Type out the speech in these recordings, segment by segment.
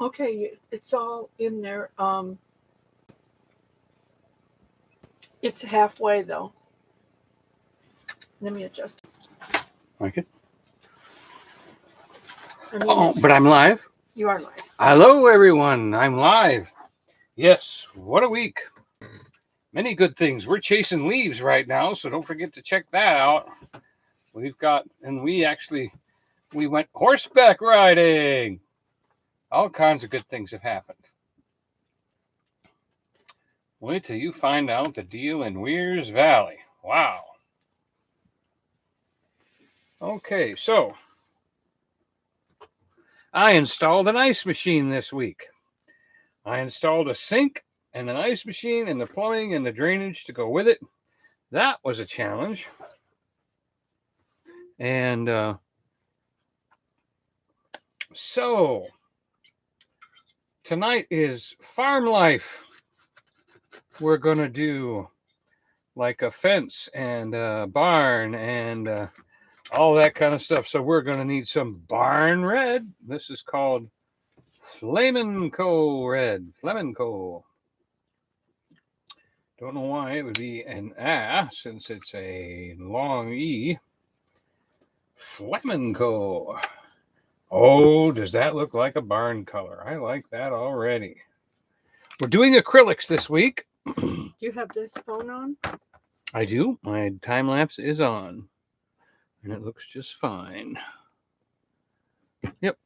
Okay, it's all in there. It's halfway though. Let me adjust. Like it? I mean, Oh, but I'm live. You are live. Hello, everyone. I'm live. Yes, what a week. Many good things. We're chasing leaves right now, so don't forget to check that out. We went horseback riding. All kinds of good things have happened. Wait till you find out the deal in Weir's Valley. Wow. Okay, so I installed an ice machine this week. I installed a sink and an ice machine and the plumbing and the drainage to go with it. That was a challenge. And so tonight is farm life. We're going to do like a fence and a barn and all that kind of stuff. So we're going to need some barn red. This is called Flamenco red. Flamenco. Don't know why it would be an A since it's a long E. Flamenco. Oh, does that look like a barn color? I like that already. We're doing acrylics this week. Do you have this phone on? I do. My time lapse is on. And it looks just fine. Yep.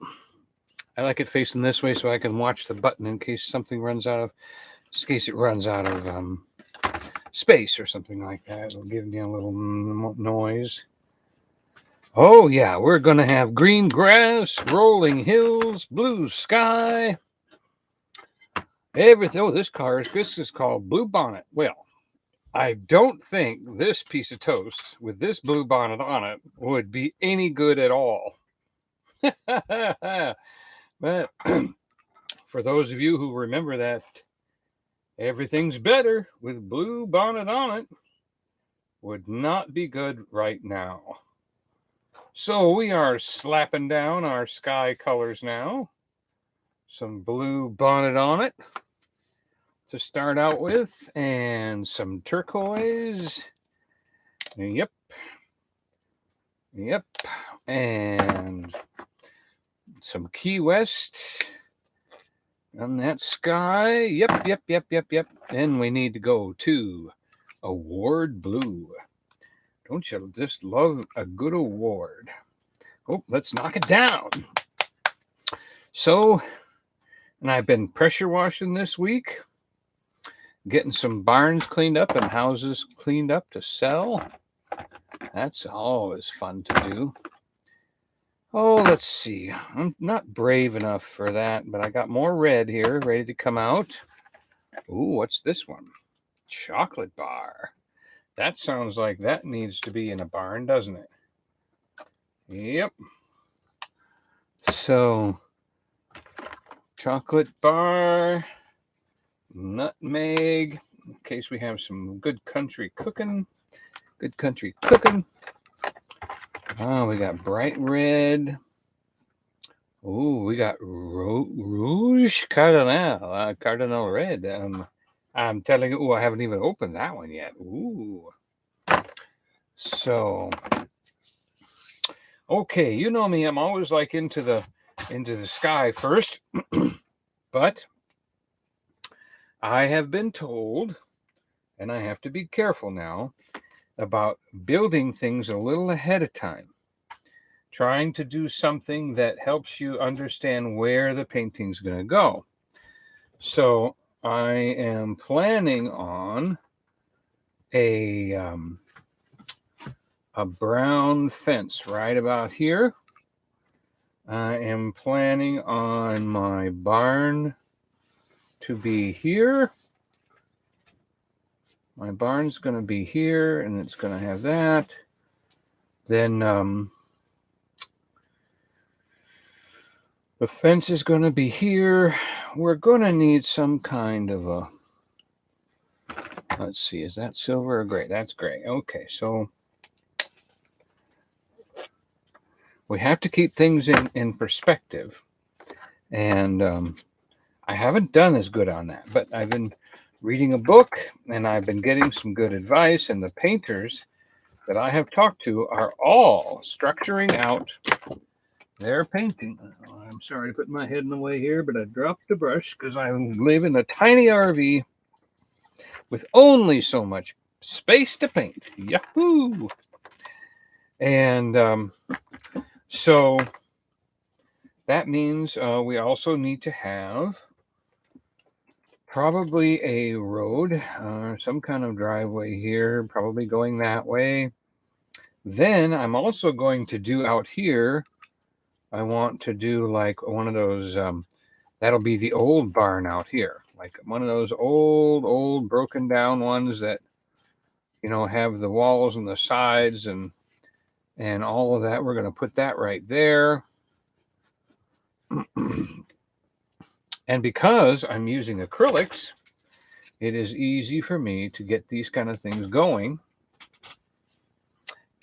I like it facing this way so I can watch the button in case it runs out of space or something like that. It'll give me a little noise. Oh, yeah, we're going to have green grass, rolling hills, blue sky. Everything. Oh, this is called Blue Bonnet. Well, I don't think this piece of toast with this blue bonnet on it would be any good at all. But for those of you who remember that everything's better with blue bonnet on it, would not be good right now. So we are slapping down our sky colors now. Some blue bonnet on it to start out with, and some turquoise. Yep. And some Key West on that sky. Yep. Then we need to go to Award Blue. Don't you just love a good award? Oh, let's knock it down. So, and I've been pressure washing this week, getting some barns cleaned up and houses cleaned up to sell. That's always fun to do. Oh, let's see. I'm not brave enough for that, but I got more red here ready to come out. Ooh, what's this one? Chocolate bar. That sounds like that needs to be in a barn, doesn't it? Yep. So, chocolate bar, nutmeg, in case we have some good country cooking. Oh, we got bright red. Oh, we got Rouge Cardinal red. I'm telling you, I haven't even opened that one yet. Ooh. So, okay, you know me, I'm always like into the sky first. But I have been told, and I have to be careful now, about building things a little ahead of time. Trying to do something that helps you understand where the painting's going to go. So I am planning on a brown fence right about here. I am planning on my barn to be here. My barn's going to be here, and it's going to have that. Then the fence is going to be here. We're going to need some kind of a, let's see, is that silver or gray? That's gray. Okay, so we have to keep things in perspective. And I haven't done as good on that, but I've been reading a book and I've been getting some good advice, and the painters that I have talked to are all structuring out their painting. I'm sorry to put my head in the way here, but I dropped the brush because I live in a tiny RV with only so much space to paint. Yahoo! And so that means we also need to have probably a road, some kind of driveway here, probably going that way. Then I'm also going to do out here, I want to do like one of those, that'll be the old barn out here, like one of those old broken down ones that, you know, have the walls and the sides and all of that. We're going to put that right there. And because I'm using acrylics, it is easy for me to get these kind of things going.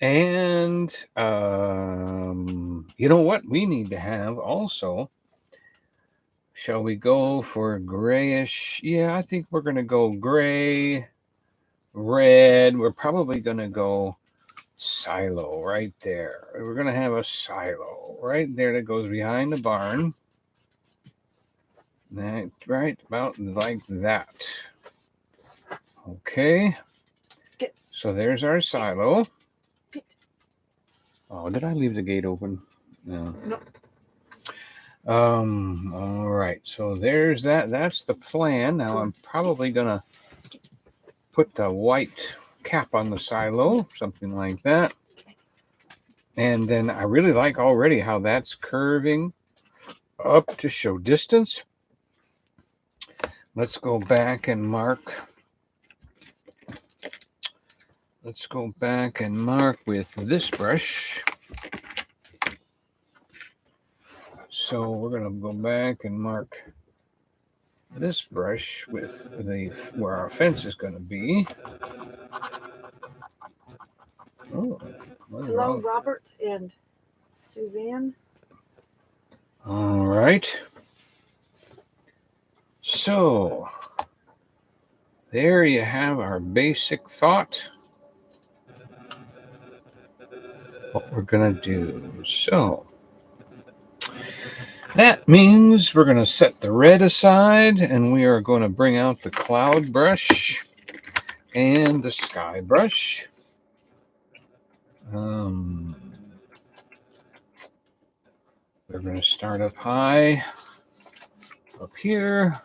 And you know what we need to have also? Shall we go for grayish? Yeah, I think we're going to go gray, red. We're probably going to go silo right there. We're going to have a silo right there that goes behind the barn. Right about like that. Okay. So there's our silo. Oh, did I leave the gate open? No. Nope. All right. So there's that. That's the plan. Now I'm probably gonna put the white cap on the silo, something like that. And then I really like already how that's curving up to show distance. Let's go back and mark. Let's go back and mark with this brush. So we're going to go back and mark this brush with the where our fence is going to be. Oh, hello, Robert and Suzanne. All right. So there you have our basic thought. What we're going to do. So that means we're going to set the red aside and we are going to bring out the cloud brush and the sky brush. We're going to start up high up here.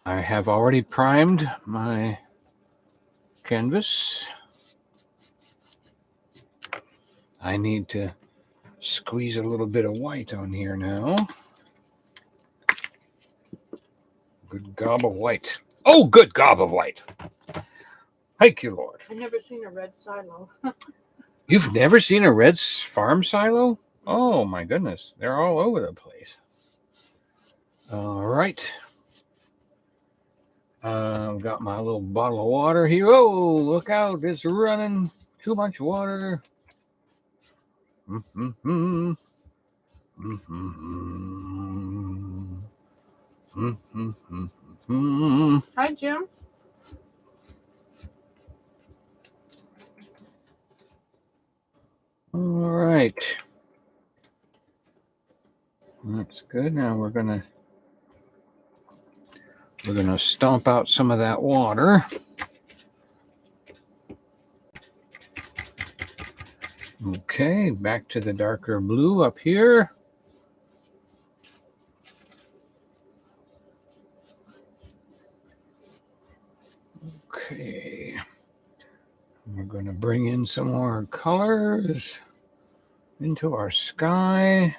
I have already primed my canvas. I need to squeeze a little bit of white on here now. Good gob of white. Oh, good gob of white. Thank you, Lord. I've never seen a red silo. You've never seen a red farm silo? Oh, my goodness. They're all over the place. All right. I've got my little bottle of water here. Oh, look out. It's running. Too much water. Mm-hmm. Mm-hmm. Mm-hmm. Hi, Jim. All right. That's good. Now we're gonna stomp out some of that water. Okay, back to the darker blue up here. Okay. We're going to bring in some more colors into our sky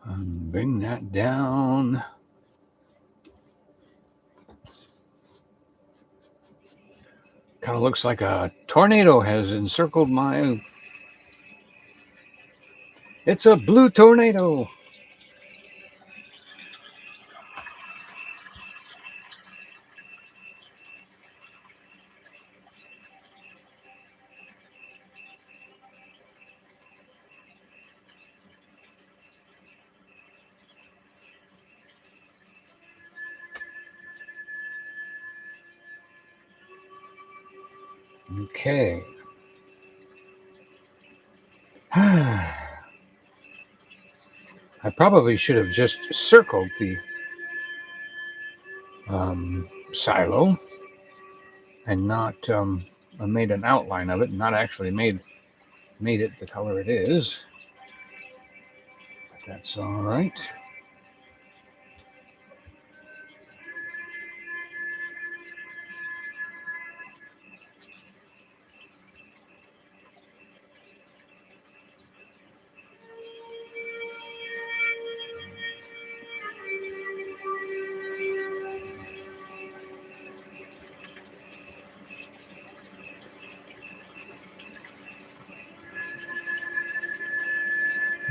and bring that down. Kind of looks like a tornado has encircled my... It's a blue tornado. Okay. I probably should have just circled the silo and not made an outline of it, and not actually made it the color it is. But that's all right.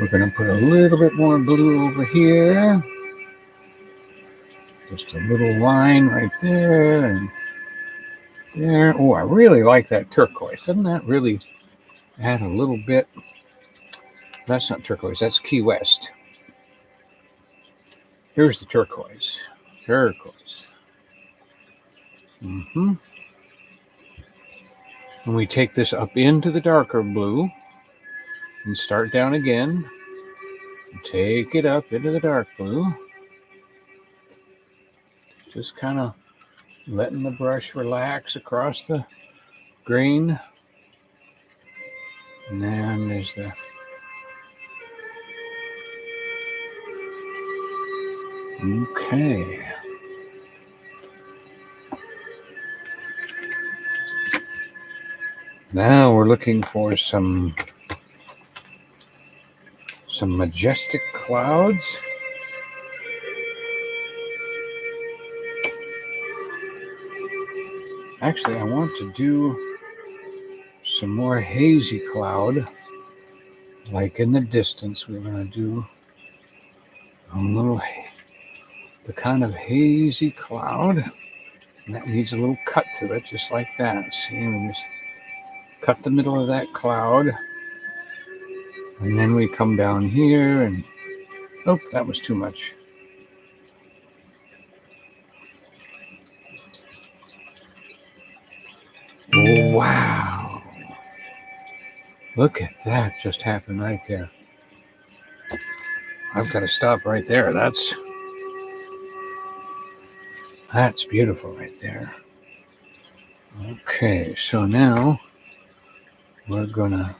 We're going to put a little bit more blue over here. Just a little line right there and there. Oh, I really like that turquoise. Doesn't that really add a little bit? That's not turquoise. That's Key West. Here's the turquoise. Turquoise. And we take this up into the darker blue and start down again. Take it up into the dark blue. Just kind of letting the brush relax across the green. And then there's the okay. Now we're looking for some majestic clouds. Actually, I want to do some more hazy cloud. Like in the distance, we're going to do the kind of hazy cloud. And that needs a little cut to it, just like that. See, we just cut the middle of that cloud. And then we come down here and, oh, that was too much. Wow. Look at that just happened right there. I've got to stop right there. That's beautiful right there. Okay, so now we're gonna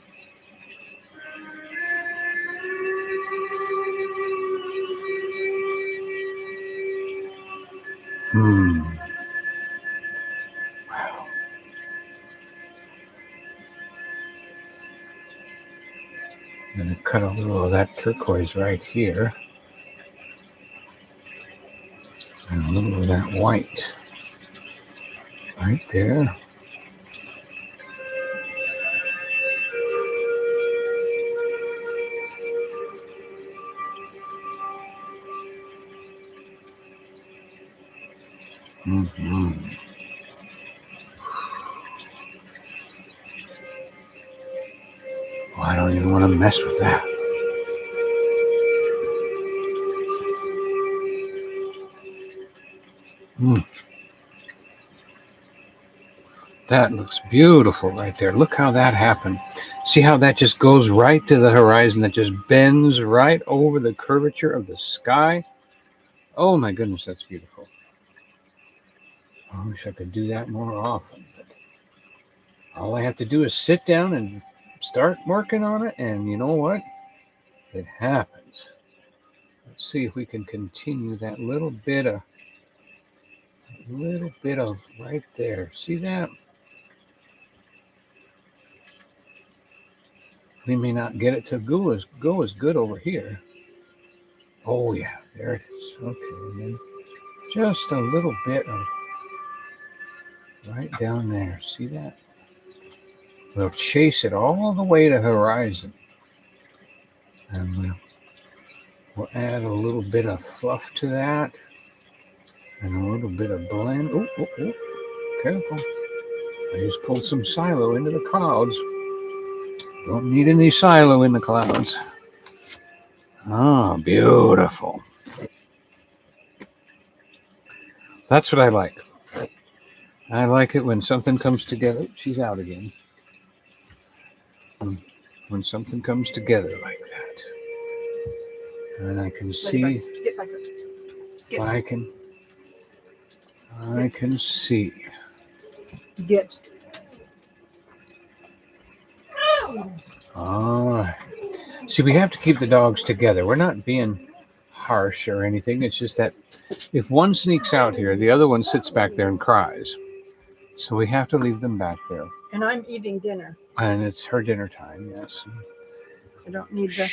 wow. I'm gonna cut a little of that turquoise right here. And a little of that white right there. Oh, I don't even want to mess with that. That looks beautiful right there. Look how that happened. See how that just goes right to the horizon. That just bends right over the curvature of the sky. Oh my goodness, that's beautiful. I wish I could do that more often. But all I have to do is sit down and start working on it. And you know what? It happens. Let's see if we can continue that little bit of right there. See that? We may not get it to go as good over here. Oh yeah, there it is. Okay, and then just a little bit of right down there. See that? We'll chase it all the way to horizon. And we'll add a little bit of fluff to that. And a little bit of blend. Oh, careful. I just pulled some silo into the clouds. Don't need any silo in the clouds. Ah, beautiful. That's what I like. I like it when something comes together. She's out again. When something comes together like that. And I can see. Get back there. Get. I can see. Get. All right. See, we have to keep the dogs together. We're not being harsh or anything. It's just that if one sneaks out here, the other one sits back there and cries. So we have to leave them back there. And I'm eating dinner. And it's her dinner time, yes. I don't need the.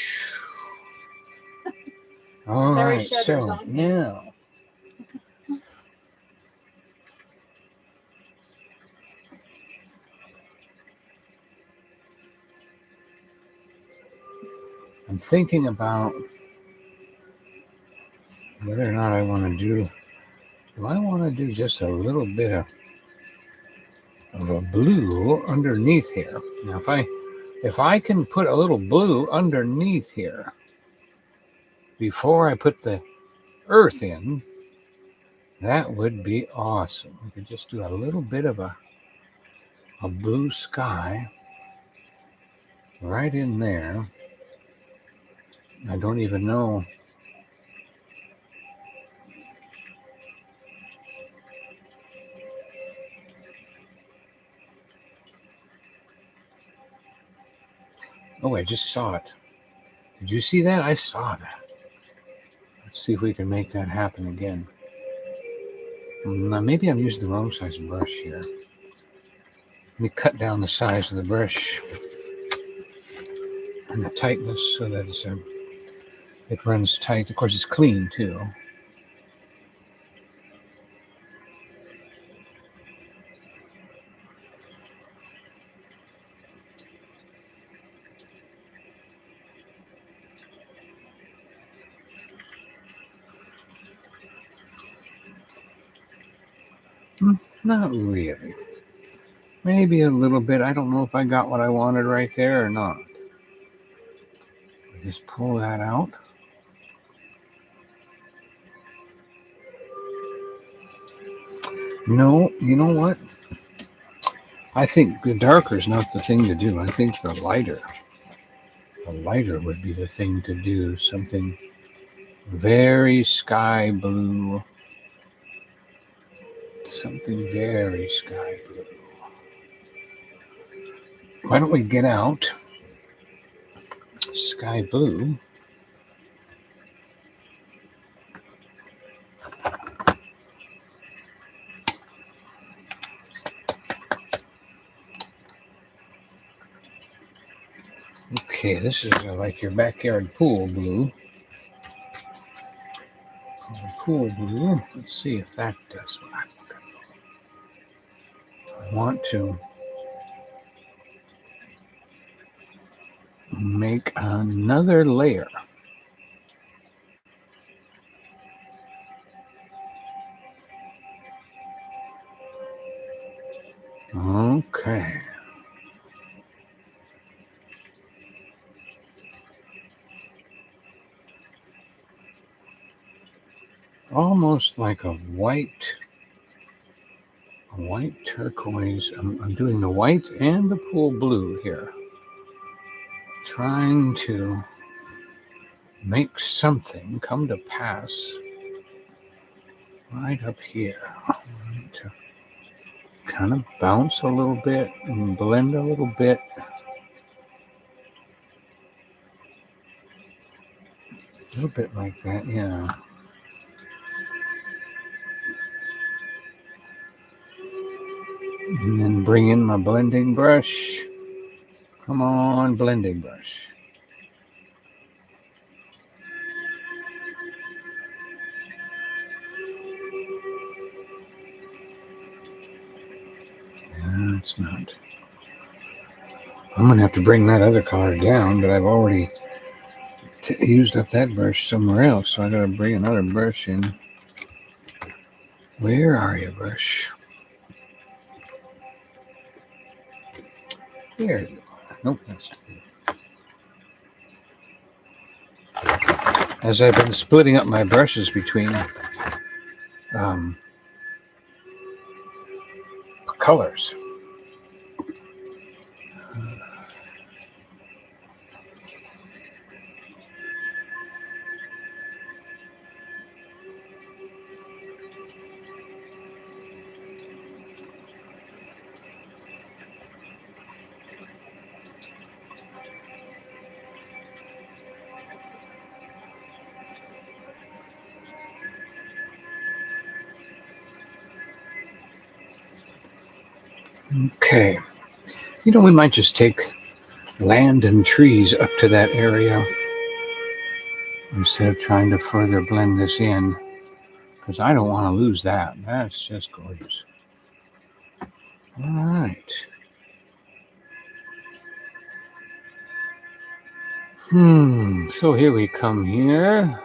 All Mary right, Shedder's so on. now. I'm thinking about whether or not I want to do. Do I want to do just a little bit of a blue underneath here? Now, if I can put a little blue underneath here before I put the earth in, that would be awesome. We could just do a little bit of a blue sky right in there. I don't even know. Oh, I just saw it. Did you see that? I saw that. Let's see if we can make that happen again. Now, maybe I'm using the wrong size brush here. Let me cut down the size of the brush and the tightness so that it runs tight. Of course, it's clean too. Not really. Maybe a little bit. I don't know if I got what I wanted right there or not. Just pull that out. No, you know what? I think the darker is not the thing to do. I think the lighter would be the thing to do. Something very sky blue. Something very sky blue. Why don't we get out sky blue? Okay, this is like your backyard pool blue. Pool blue. Let's see if that does what I'm looking for. I want to make another layer. Okay. Almost like a white turquoise. I'm doing the white and the pool blue here. Trying to make something come to pass right up here. To kind of bounce a little bit and blend a little bit. A little bit like that, yeah. And then bring in my blending brush. Come on, blending brush. That's not. I'm going to have to bring that other color down, but I've already used up that brush somewhere else, so I got to bring another brush in. Where are you, brush? There you are. Nope, that's as I've been splitting up my brushes between colors. Okay. You know, we might just take land and trees up to that area instead of trying to further blend this in, because I don't want to lose that. That's just gorgeous. All right. So here we come here.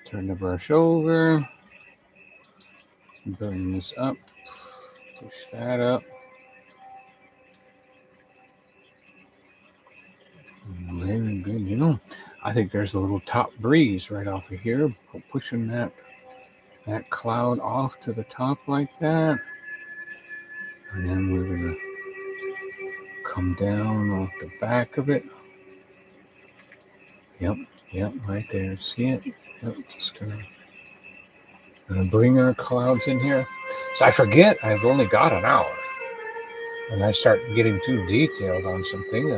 Turn the brush over. Bring this up. Push that up. Very good. You know, I think there's a little top breeze right off of here, pushing that cloud off to the top like that. And then we're going to come down off the back of it. Yep, right there. See it? Yep, just gonna bring our clouds in here. So I forget I've only got an hour. When I start getting too detailed on something,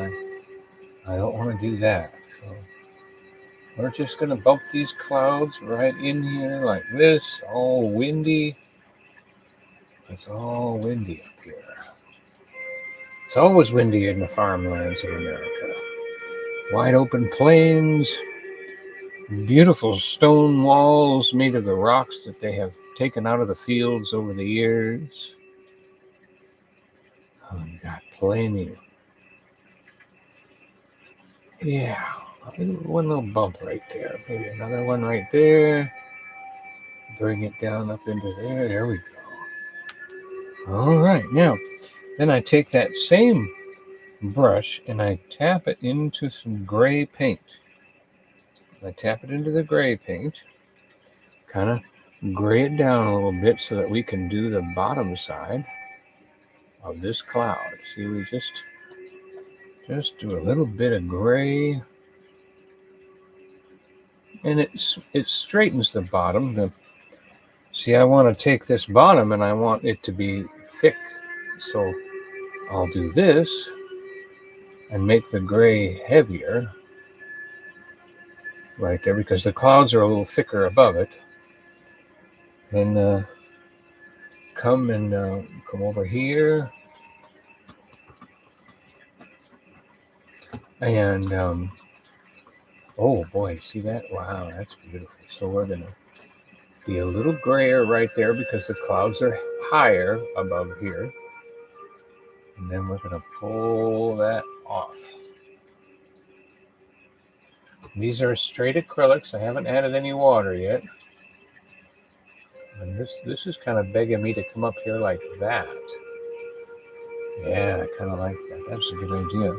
I don't want to do that. So we're just gonna bump these clouds right in here like this, all windy. It's all windy up here. It's always windy in the farmlands of America. Wide open plains, beautiful stone walls made of the rocks that they have taken out of the fields over the years. Oh, you got plenty. Yeah, one little bump right there. Maybe another one right there. Bring it down up into there. There we go. All right, now, then I take that same brush and I tap it into some gray paint. I tap it into the gray paint, kind of gray it down a little bit so that we can do the bottom side of this cloud. See, we just do a little bit of gray, and it straightens the bottom. See, I want to take this bottom and I want it to be thick, so I'll do this and make the gray heavier right there because the clouds are a little thicker above it. Then come over here and oh boy, see that? Wow, that's beautiful. So we're gonna be a little grayer right there because the clouds are higher above here, and then we're gonna pull that off. These are straight acrylics. I haven't added any water yet. And this is kind of begging me to come up here like that. Yeah, I kind of like that. That's a good idea.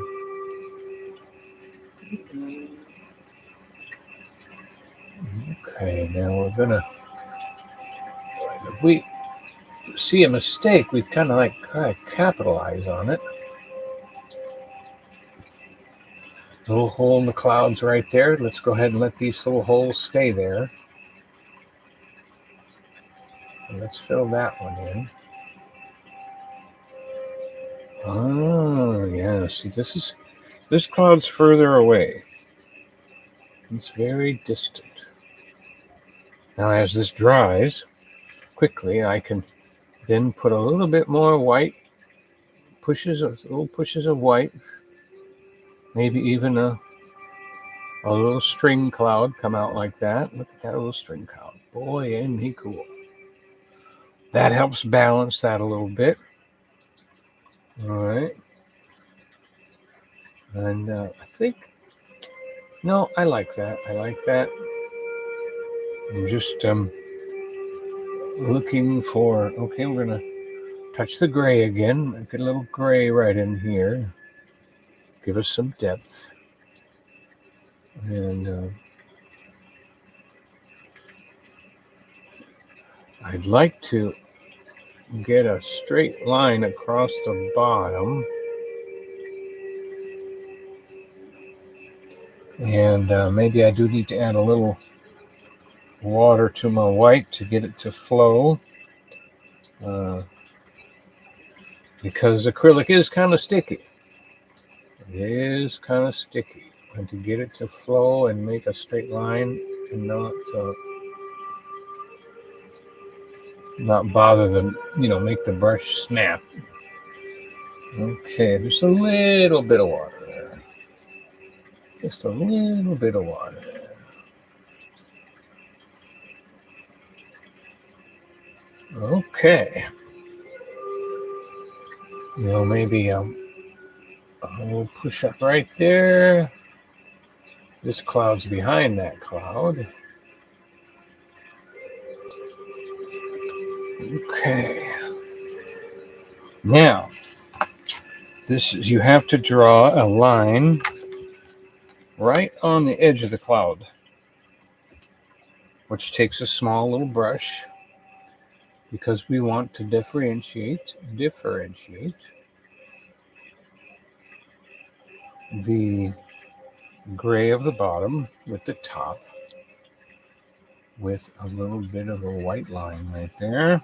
Okay, now we're gonna, if we see a mistake, we kind of capitalize on it. Little hole in the clouds right there. Let's go ahead and let these little holes stay there. And let's fill that one in. Oh, yeah. See, this cloud's further away. It's very distant. Now, as this dries quickly, I can then put a little bit more white, little pushes of white, maybe even a little string cloud come out like that. Look at that little string cloud. Boy, isn't he cool. That helps balance that a little bit. All right. And I think, no, I like that. I'm just looking for, okay, we're going to touch the gray again. Get a little gray right in here. Give us some depth. And I'd like to get a straight line across the bottom. And maybe I do need to add a little water to my white to get it to flow. Because acrylic is kind of sticky. It is kind of sticky. And to get it to flow and make a straight line and not bother them, make the brush snap. Okay, just a little bit of water there. Just a little bit of water there. Okay. Maybe I'll push up right there. This cloud's behind that cloud. Okay. Now, you have to draw a line right on the edge of the cloud, which takes a small little brush because we want to differentiate the gray of the bottom with the top with a little bit of a white line right there.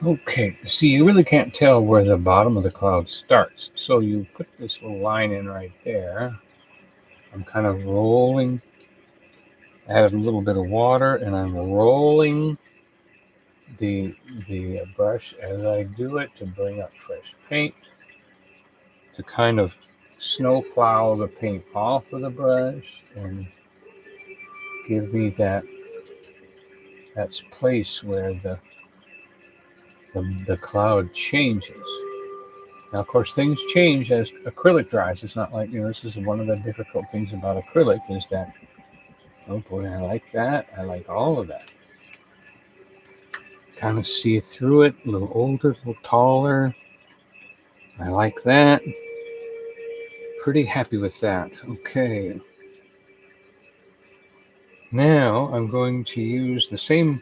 Okay, see, you really can't tell where the bottom of the cloud starts. So you put this little line in right there. I'm kind of rolling. I added a little bit of water, and I'm rolling the brush as I do it to bring up fresh paint, to kind of snow plow the paint off of the brush and give me that place where the cloud changes. Now, of course, things change as acrylic dries. It's not like, this is one of the difficult things about acrylic is that, oh boy, I like that. I like all of that. Kind of see through it, a little older, a little taller. I like that. Pretty happy with that. Okay. Now I'm going to use the same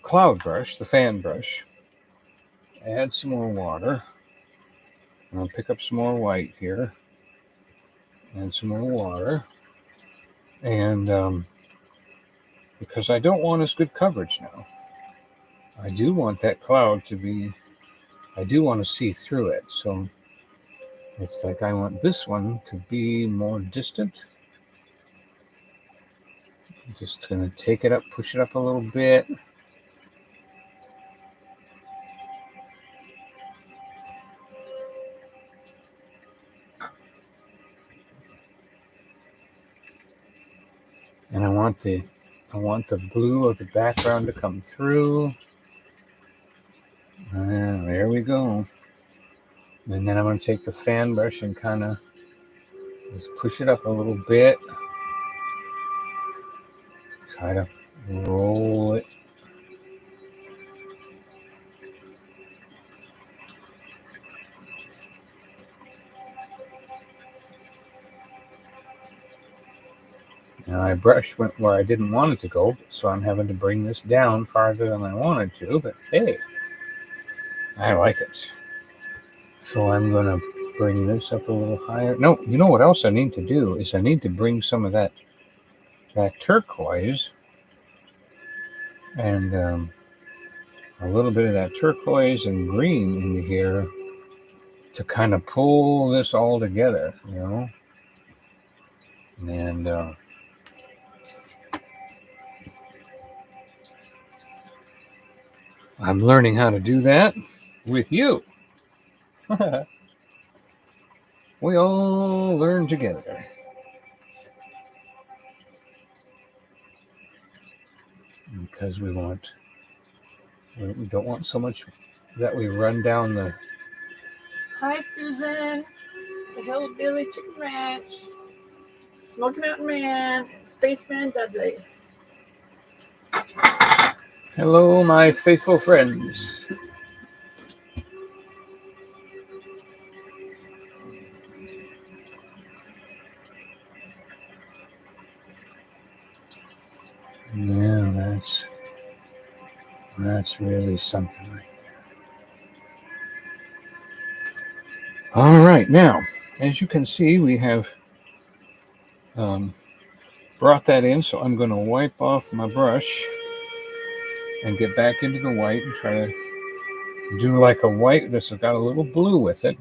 cloud brush, the fan brush. Add some more water. I'll pick up some more white here. Add some more water. And because I don't want as good coverage now. I do want that cloud to be, I do want to see through it. So it's like I want this one to be more distant. I'm just going to take it up, push it up a little bit. And I want the blue of the background to come through. There we go. And then I'm going to take the fan brush and kind of just push it up a little bit. Try to roll it. Now my brush went where I didn't want it to go, so I'm having to bring this down farther than I wanted to, but hey, I like it. So I'm going to bring this up a little higher. No, you know what else I need to do is I need to bring some of that turquoise and a little bit of that turquoise and green into here to kind of pull this all together, and I'm learning how to do that with you. We all learn together. Because we don't want so much that we run down the... Hi, Susan, the Hillbilly Chicken Ranch. Smoky Mountain Man, and Spaceman Dudley. Hello, my faithful friends. Yeah, that's really something right there. All right, now, as you can see, we have brought that in, so I'm going to wipe off my brush and get back into the white and try to do like a white that's got a little blue with it,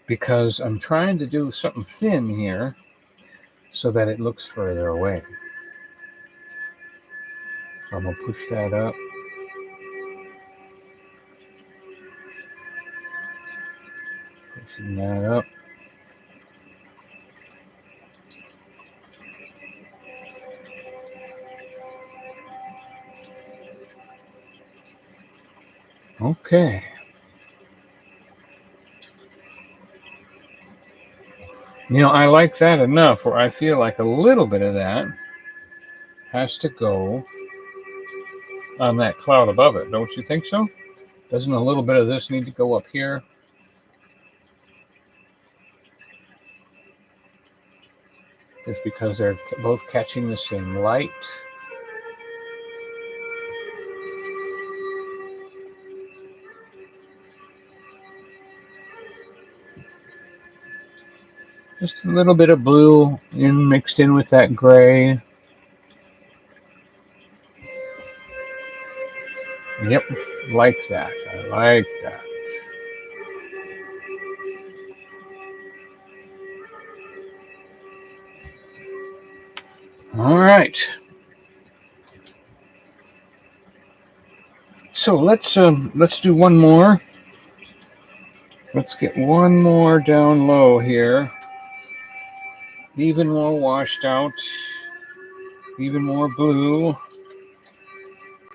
because I'm trying to do something thin here so that it looks further away. So I'm going to push that up. Pushing that up. Okay. You know, I like that enough where I feel like a little bit of that has to go on that cloud above it. Don't you think so? Doesn't a little bit of this need to go up here? Just because they're both catching the same light. Just a little bit of blue mixed in with that gray. Yep, like that. I like that. All right. So let's do one more. Let's get one more down low here. Even more washed out. Even more blue.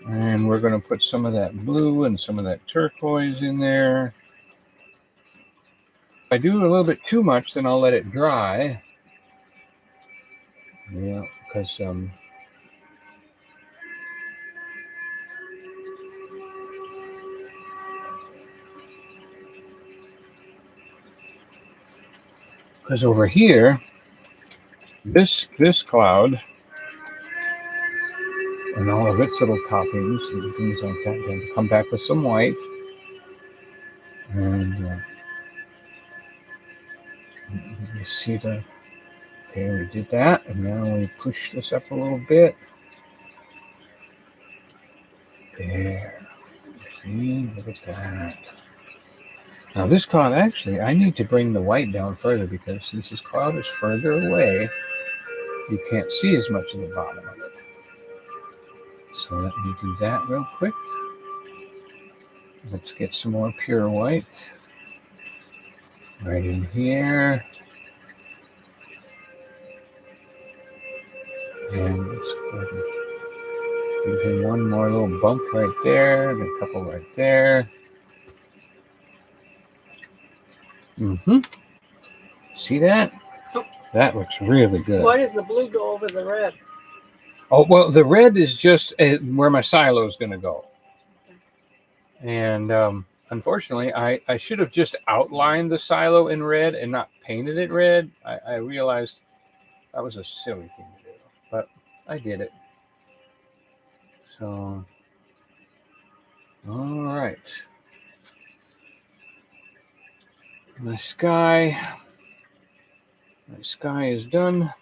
And we're going to put some of that blue and some of that turquoise in there. If I do a little bit too much, then I'll let it dry. Yeah, because over here, this cloud and all of its little toppings and things like that, going to come back with some white. And you see the, okay, we did that, and now we push this up a little bit. There. See, look at that. Now this cloud, actually, I need to bring the white down further, because since this cloud is further away, you can't see as much of the bottom of it. So let me do that real quick. Let's get some more pure white right in here. And let's go ahead and give him one more little bump right there, and a couple right there. See that? That looks really good. Why does the blue go over the red? Oh, well, the red is just where my silo is going to go. And unfortunately, I should have just outlined the silo in red and not painted it red. I realized that was a silly thing to do, but I did it. So, all right. My sky is done.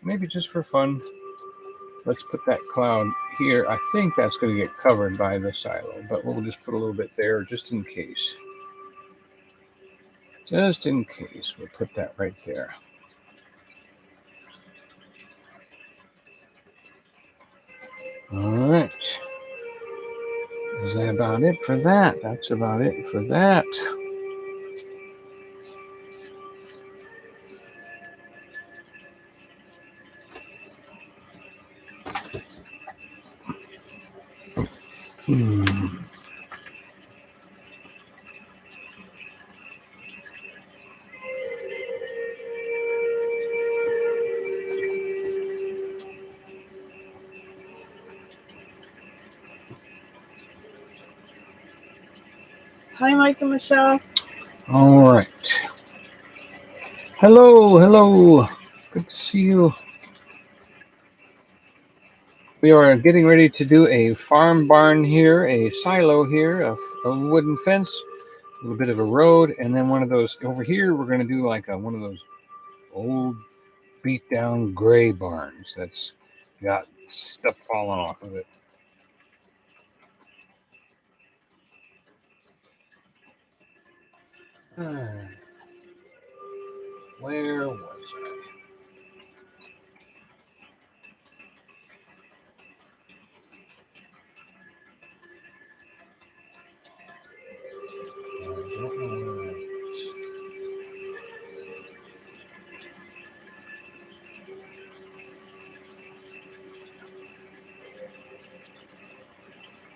Maybe just for fun, let's put that cloud here. I think that's going to get covered by the silo, but we'll just put a little bit there just in case. Just in case, we'll put that right there. All right. Is that about it for that? That's about it for that. Hi, Mike and Michelle. All right. Hello. Good to see you. We are getting ready to do a farm barn here, a silo here, a wooden fence, a little bit of a road, and then one of those over here. We're going to do like one of those old beat down gray barns that's got stuff falling off of it. Where was I? I don't know where I was.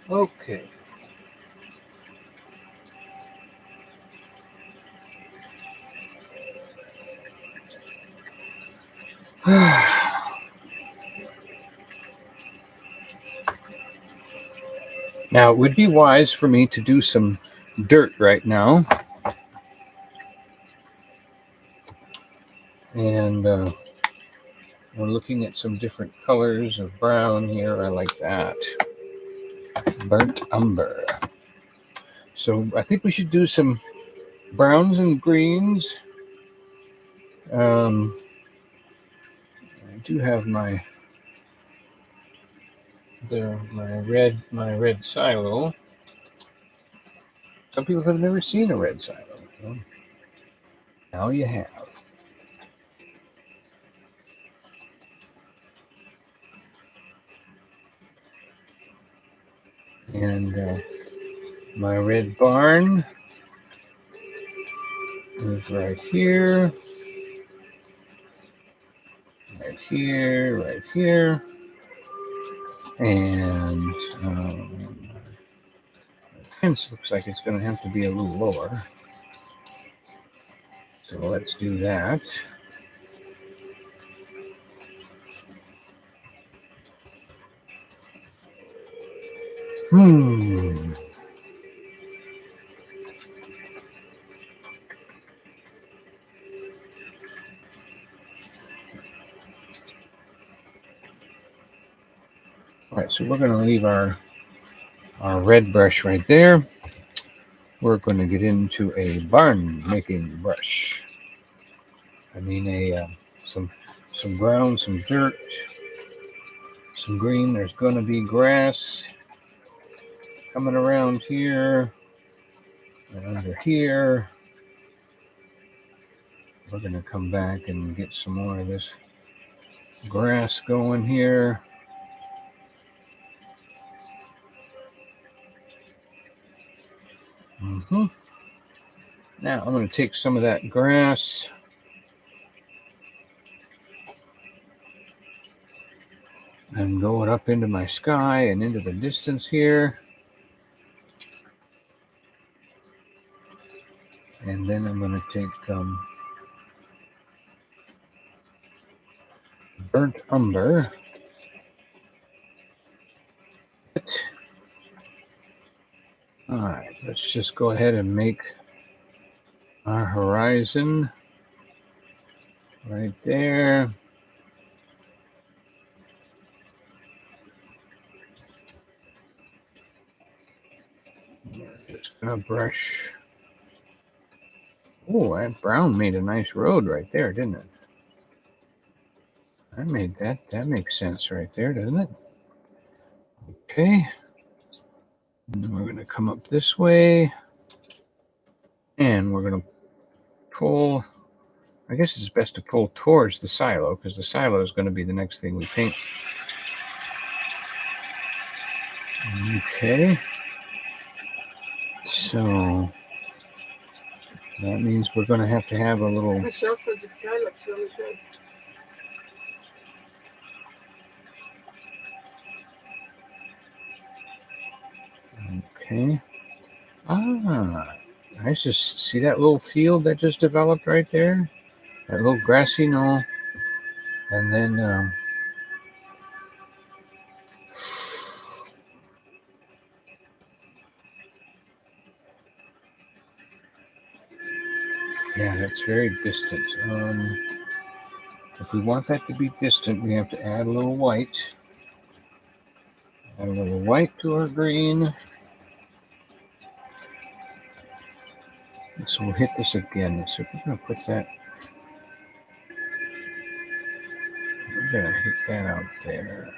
Okay. Now, it would be wise for me to do some dirt right now. And we're looking at some different colors of brown here. I like that. Burnt umber. So I think we should do some browns and greens. I do have my red silo. Some people have never seen a red silo. Well, now you have. And my red barn is right here. Right here. And the fence looks like it's going to have to be a little lower. So let's do that. All right, so we're going to leave our red brush right there. We're going to get into a barn making brush. I mean some brown, some dirt, some green. There's going to be grass coming around here and under here. We're going to come back and get some more of this grass going here. Now I'm going to take some of that grass and go it up into my sky and into the distance here. And then I'm going to take burnt umber. All right, let's just go ahead and make our horizon right there. Just gonna brush. Oh, that brown made a nice road right there, didn't it? I made that. That makes sense right there, doesn't it? Okay. And then we're going to come up this way. And we're going to pull. I guess it's best to pull towards the silo because the silo is going to be the next thing we paint. Okay. So that means we're going to have a little. Michelle said the sky looks really good. Okay. I just see that little field that just developed right there. That little grassy knoll. And then that's very distant. If we want that to be distant, we have to add a little white. Add a little white to our green. So we'll hit this again. So we're going to put that, we're going to hit that out there.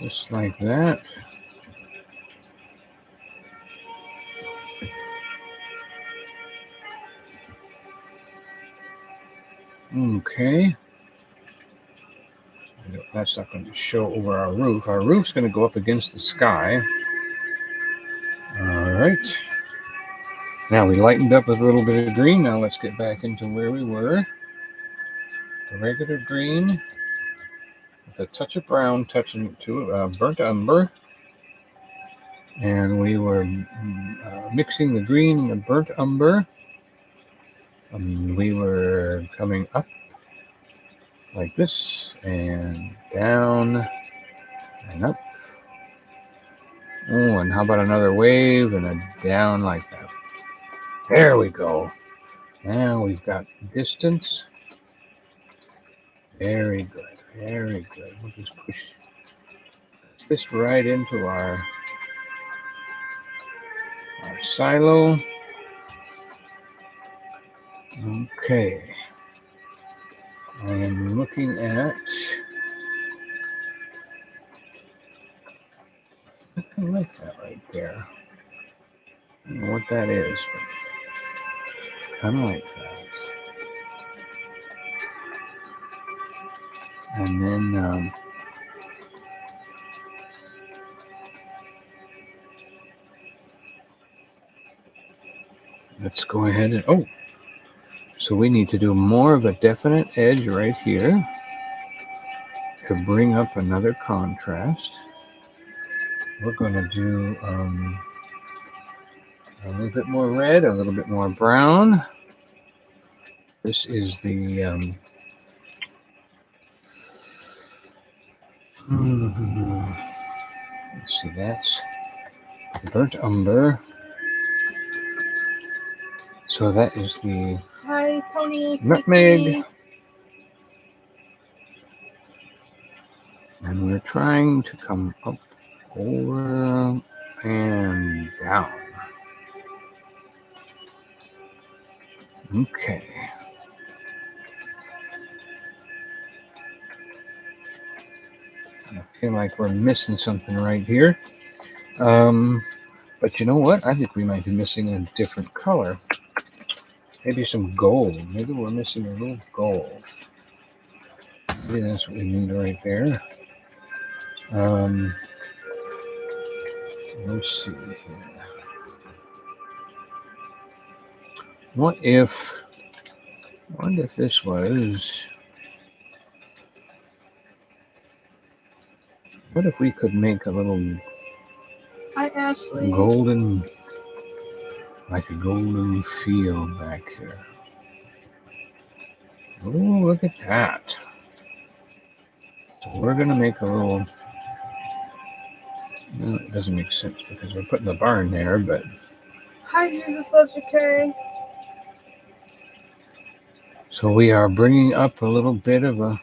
Just like that. Okay. That's not going to show over our roof. Our roof's going to go up against the sky. All right. Now we lightened up with a little bit of green. Now let's get back into where we were. The regular green with a touch of brown touching it to burnt umber. And we were mixing the green and the burnt umber. We were coming up like this and down and up. Oh, and how about another wave and a down like that? There we go. Now we've got distance. Very good. Very good. We'll just push this right into our silo. Okay. I am looking at, I kind of like that right there. I don't know what that is, but kind of like that. And then let's go ahead and, oh, so we need to do more of a definite edge right here to bring up another contrast. We're going to do a little bit more red, a little bit more brown. This is the let's see, that's burnt umber. So that is the Hi, Tony. nutmeg. Mickey. And we're trying to come up, over, and down. Okay. I feel like we're missing something right here. But you know what? I think we might be missing a different color. Maybe some gold. Maybe we're missing a little gold. Maybe that's what we need right there. Let's see here. What if this was, what if we could make a little Hi, Ashley. golden, like a golden field back here? Oh, look at that. So we're going to make a little, well, it doesn't make sense because we're putting the barn there, but Hi, Jesus loves you, Kay. so we are bringing up a little bit of a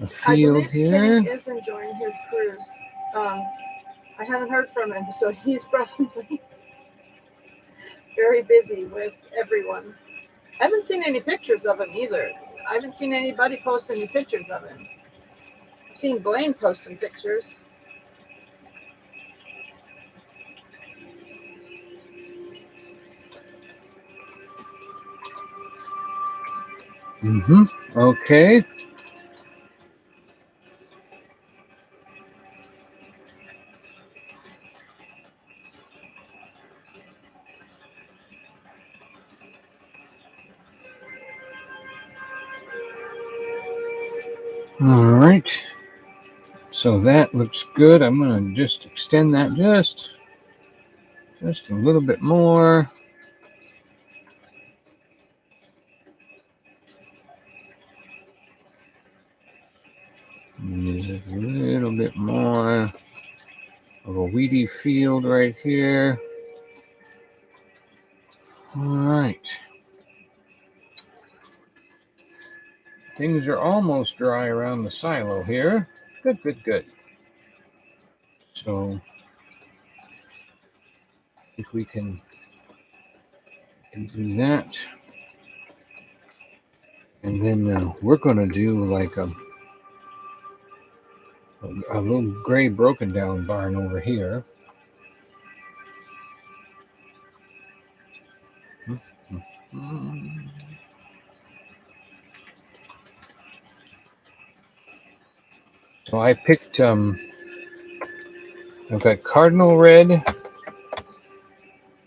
field here. Kenny is enjoying his cruise. I haven't heard from him, so he's probably very busy with everyone. I haven't seen any pictures of him either. I haven't seen anybody post any pictures of him. I've seen Blaine post some pictures. Okay. All right. So that looks good. I'm going to just extend that just a little bit more. Just a little bit more of a weedy field right here. All right. Things are almost dry around the silo here. Good, good, good. So if we can do that. And then we're going to do like a little gray broken down barn over here. So I picked, I've got cardinal red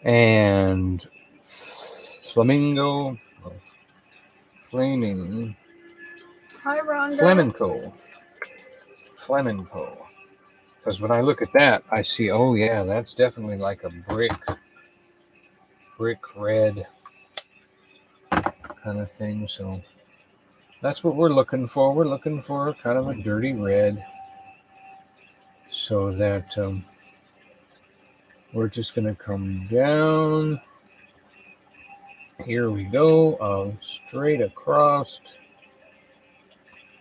and flamingo, flaming, Hi, Rhonda. flamenco. Because when I look at that, I see, oh yeah, that's definitely like a brick red kind of thing. So that's what we're looking for. We're looking for kind of a dirty red, so that we're just going to come down. Here we go, straight across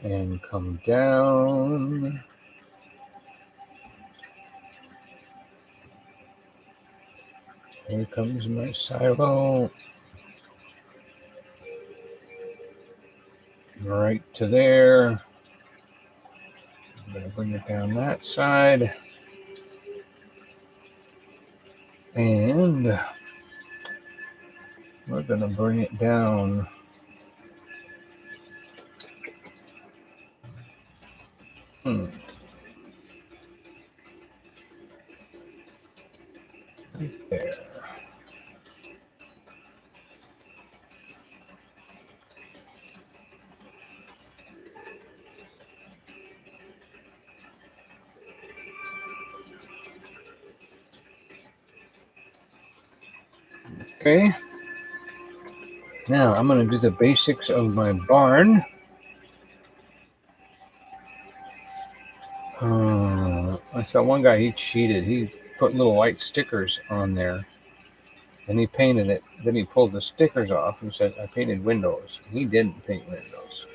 and come down. Here comes my silo. Right to there. I'm going to bring it down that side. And we're going to bring it down right there. Okay. Now I'm going to do the basics of my barn. I saw one guy, he cheated. He put little white stickers on there and he painted it. Then he pulled the stickers off and said, I painted windows. He didn't paint windows.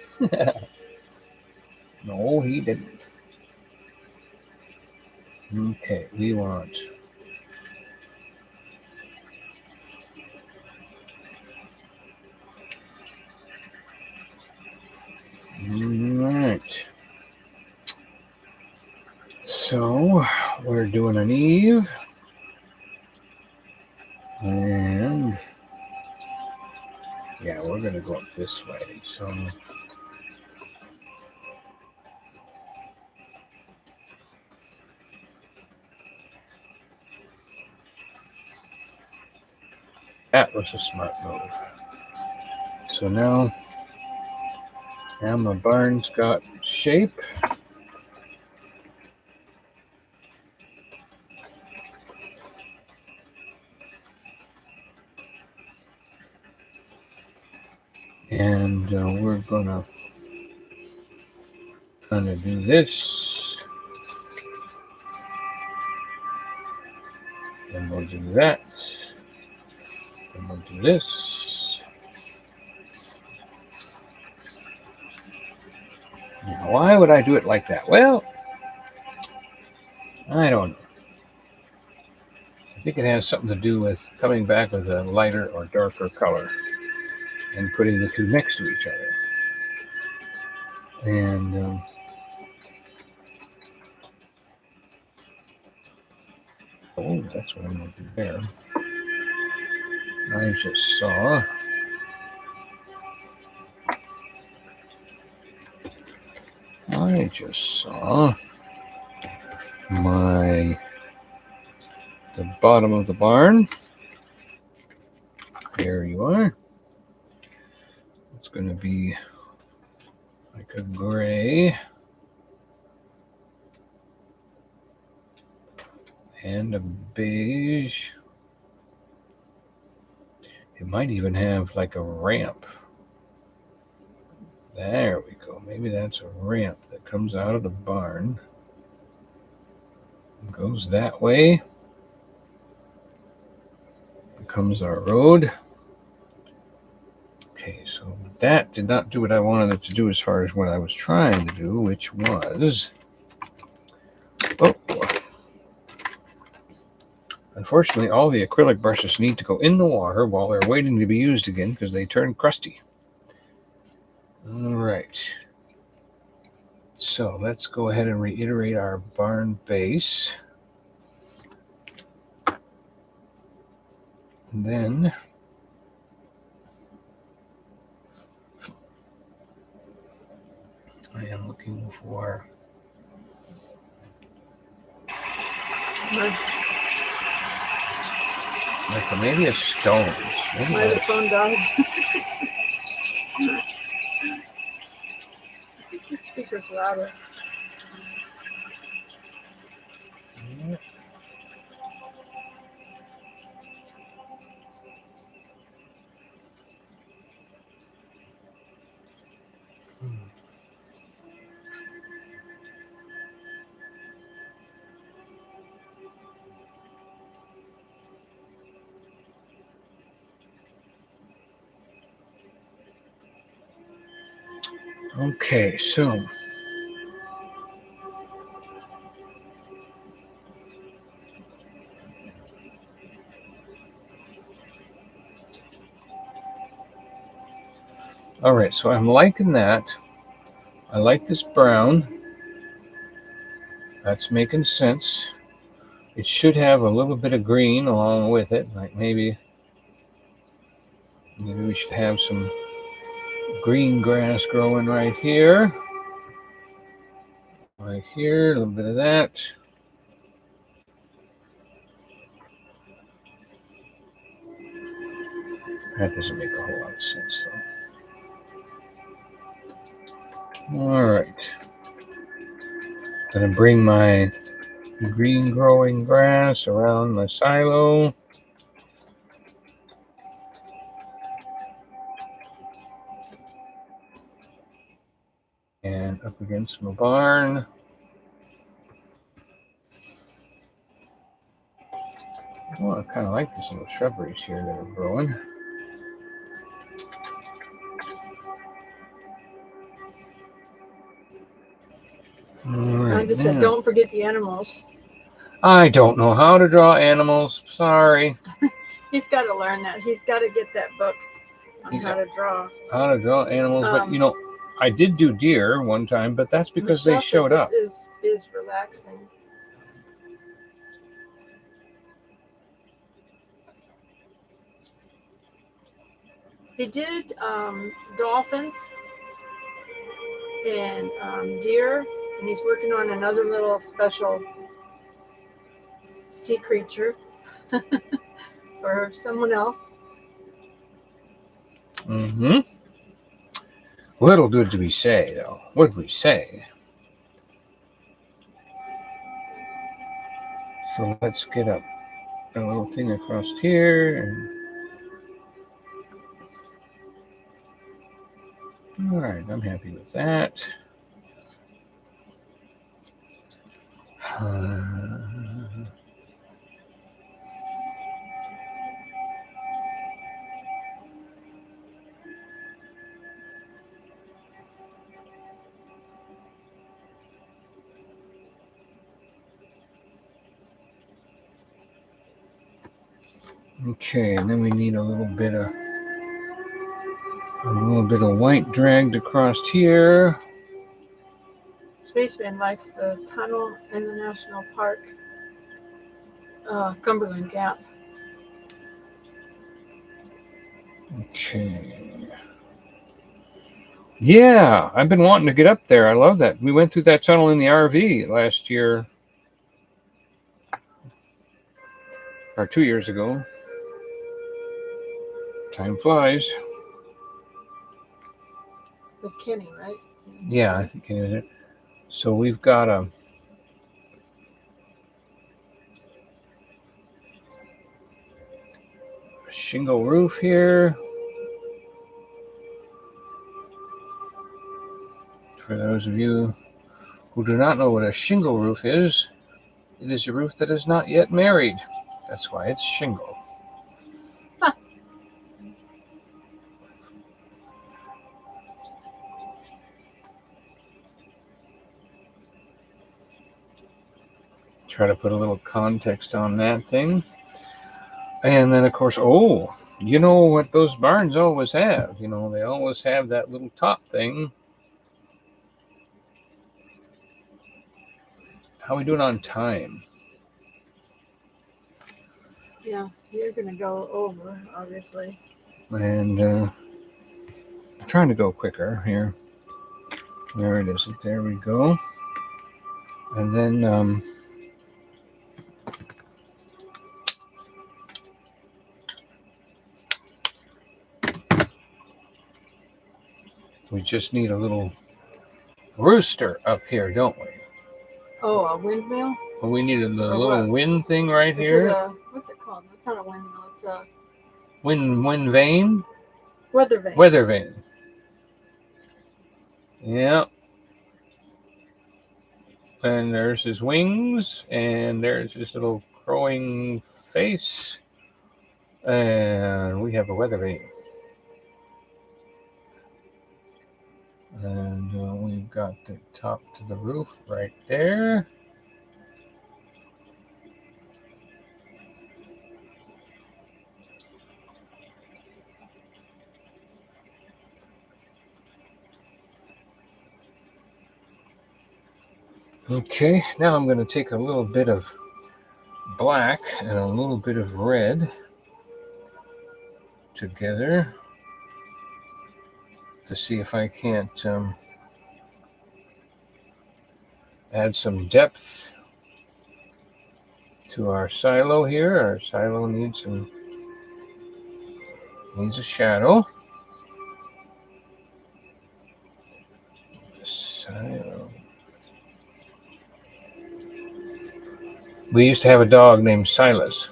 No, he didn't. Okay, we want right. So we're doing an eave, and yeah, we're gonna go up this way. So that was a smart move. So now my barn's got shape. And we're gonna kind of do this. And we'll do that. And we'll do this. Now, why would I do it like that? Well, I don't know. I think it has something to do with coming back with a lighter or darker color and putting the two next to each other. And oh, that's what I'm going to do there. I just saw the bottom of the barn. There you are. It's going to be like a gray and a beige. It might even have like a ramp. There we go. Maybe that's a ramp that comes out of the barn. Goes that way. Becomes our road. that did not do what I wanted it to do as far as what I was trying to do, which was... Oh, unfortunately, all the acrylic brushes need to go in the water while they're waiting to be used again because they turn crusty. All right. So let's go ahead and reiterate our barn base. And then I am looking for... like maybe a stone. My phone died. I think the speaker's louder. Okay, so all right, so I'm liking that. I like this brown. That's making sense. It should have a little bit of green along with it, like maybe we should have some green grass growing right here. Right here, a little bit of that. That doesn't make a whole lot of sense, though. All right. Gonna bring my green growing grass around my silo. And up against my barn. Well, I kind of like these little shrubberies here that are growing. I just said, don't forget the animals. I don't know how to draw animals. Sorry. He's got to learn that. He's got to get that book on how to draw. How to draw animals. But, you know, I did do deer one time, but that's because they showed up. This is relaxing. He did dolphins and deer, and he's working on another little special sea creature for someone else. Mm-hmm. Little did we say, though. What did we say? So let's get up a little thing across here. And... all right, I'm happy with that. Okay, and then we need a little bit of white dragged across here. Spaceman likes the tunnel in the national park, Cumberland Gap. Okay. Yeah, I've been wanting to get up there. I love that. We went through that tunnel in the RV last year, or 2 years ago. Time flies. It's Kenny, right? Yeah, I think Kenny was it. So we've got a shingle roof here. For those of you who do not know what a shingle roof is, it is a roof that is not yet married. That's why it's shingle. Huh. Try to put a little context on that thing. And then, of course, oh, you know what those barns always have? You know, they always have that little top thing. How are we doing on time? Yeah, you're going to go over, obviously. And I'm trying to go quicker here. There it is. There we go. And then we just need a little rooster up here, don't we? Oh, a windmill? Well, we needed the Or little what? wind thing right Is here. it what's it called? It's not a windmill. It's a Wind vane? weather vane. Weather vane. Yeah. And there's his wings, and there's his little crowing face. And we have a weather vane. And we've got the top to the roof right there. Okay, now I'm going to take a little bit of black and a little bit of red together to see if I can't add some depth to our silo here. Our silo needs a shadow. Silo. We used to have a dog named Silas,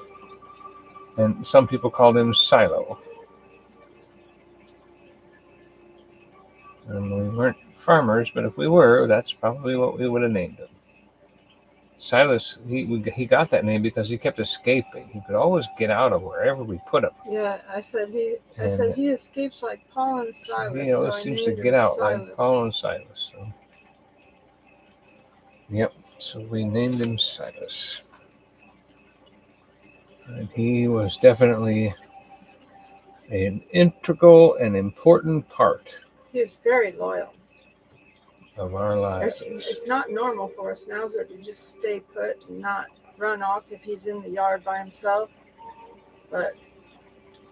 and some people called him Silo. And we weren't farmers, but if we were, that's probably what we would have named him. Silas, he got that name because he kept escaping. He could always get out of wherever we put him. Yeah, I said he escapes like Paul and Silas. He always seems to get out like Paul and Silas. So. Yep, so we named him Silas. And he was definitely an integral and important part. He was very loyal. Of our lives. It's not normal for a Schnauzer to just stay put and not run off if he's in the yard by himself. But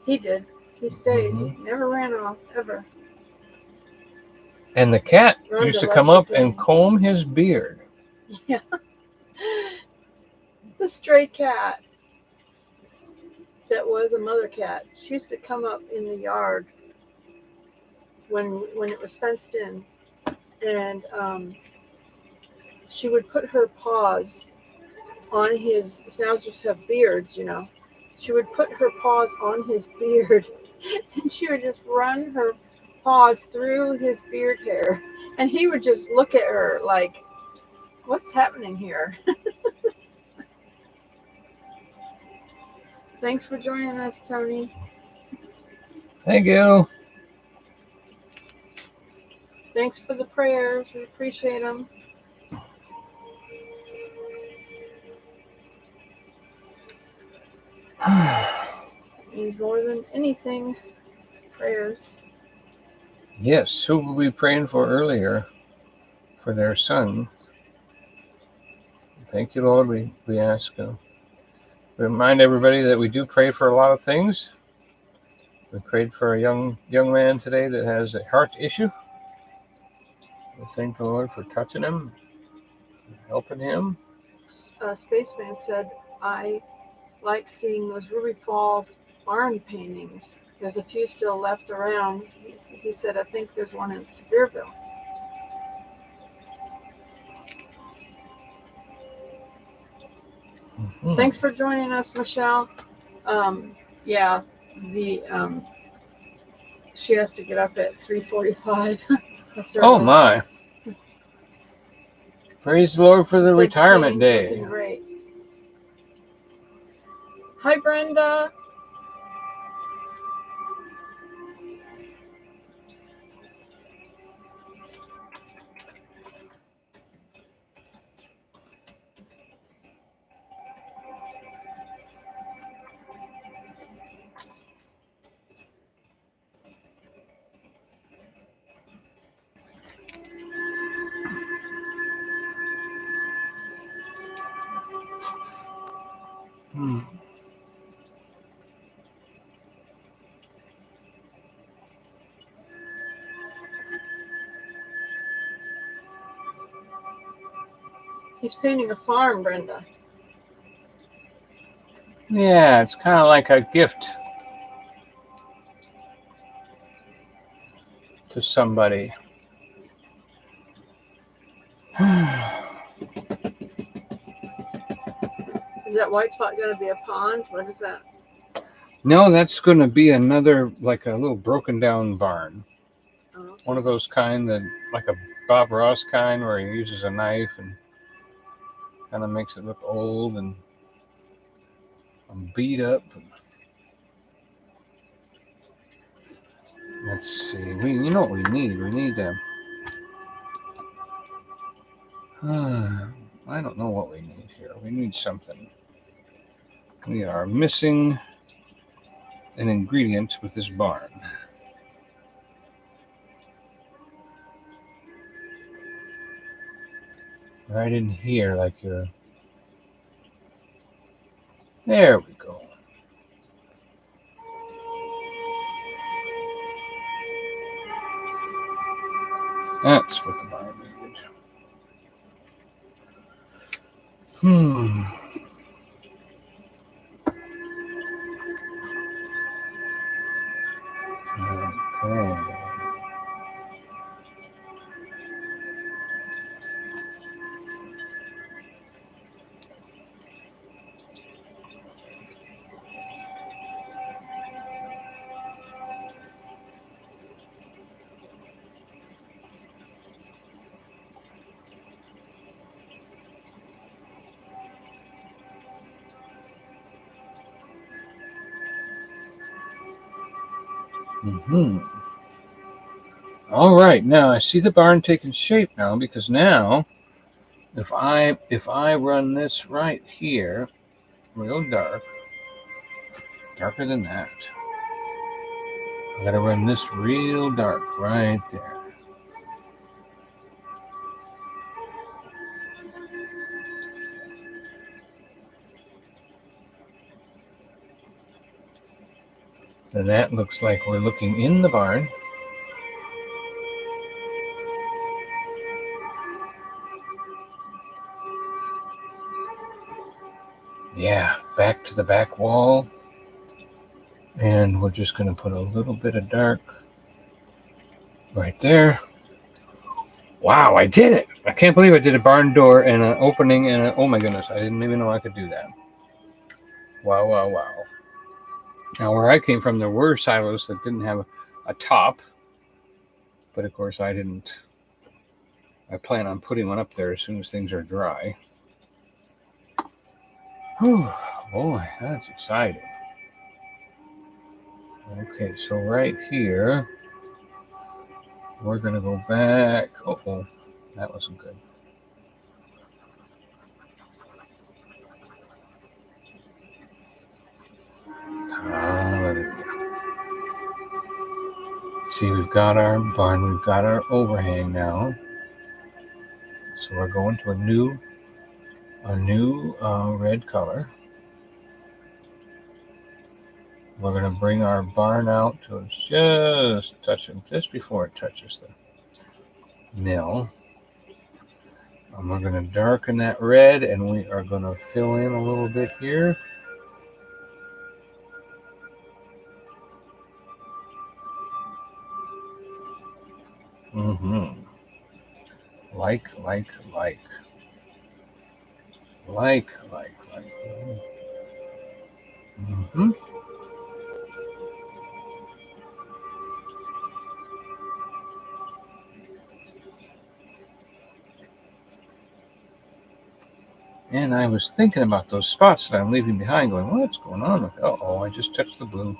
he did. He stayed. He never ran off, ever. And the cat used to come up and comb his beard. Yeah. The stray cat that was a mother cat, she used to come up in the yard when it was fenced in. And she would put her paws on his, Schnauzers have beards, you know. She would put her paws on his beard, and she would just run her paws through his beard hair. And he would just look at her like, what's happening here? Thanks for joining us, Tony. Thank you. Thanks for the prayers. We appreciate them. Means more than anything, prayers. Yes, who were we praying for earlier for their son? Thank you, Lord. We ask, remind everybody that we do pray for a lot of things. We prayed for a young man today that has a heart issue. We thank the Lord for touching him, helping him. Spaceman said, I like seeing those Ruby Falls barn paintings. There's a few still left around. He said, I think there's one in Sevierville. Thanks for joining us, Michelle. Yeah, she has to get up at 3:45. Oh my! Praise the Lord for the retirement day. Great. Hi, Brenda. He's painting a farm, Brenda. Yeah, it's kind of like a gift to somebody. Is that white spot going to be a pond? What is that? No, that's going to be another, like a little broken down barn. Oh, okay. One of those kind that, like a Bob Ross kind, where he uses a knife and kind of makes it look old and beat up. Let's see. You know what we need? We need I don't know what we need here. We need something. We are missing an ingredient with this barn. Right in here, like your. There we go. That's what the barn needed. Okay. All right, now I see the barn taking shape now, because now if I run this right here, real dark, darker than that, I gotta run this real dark right there. Then that looks like we're looking in the barn. Yeah, back to the back wall. And we're just going to put a little bit of dark right there. Wow, I did it. I can't believe I did a barn door and an opening and oh my goodness, I didn't even know I could do that. Wow, wow, wow. Now, where I came from, there were silos that didn't have a top. But of course, I plan on putting one up there as soon as things are dry. Whew, boy, that's exciting. Okay, so right here, we're going to go back. Oh, that wasn't good. See, we've got our barn, we've got our overhang now. So we're going to a new red color. We're going to bring our barn out to just before it touches the mill. And we're going to darken that red, and we are going to fill in a little bit here. Like. And I was thinking about those spots that I'm leaving behind, going, what's going on with it? Uh-oh, I just touched the blue.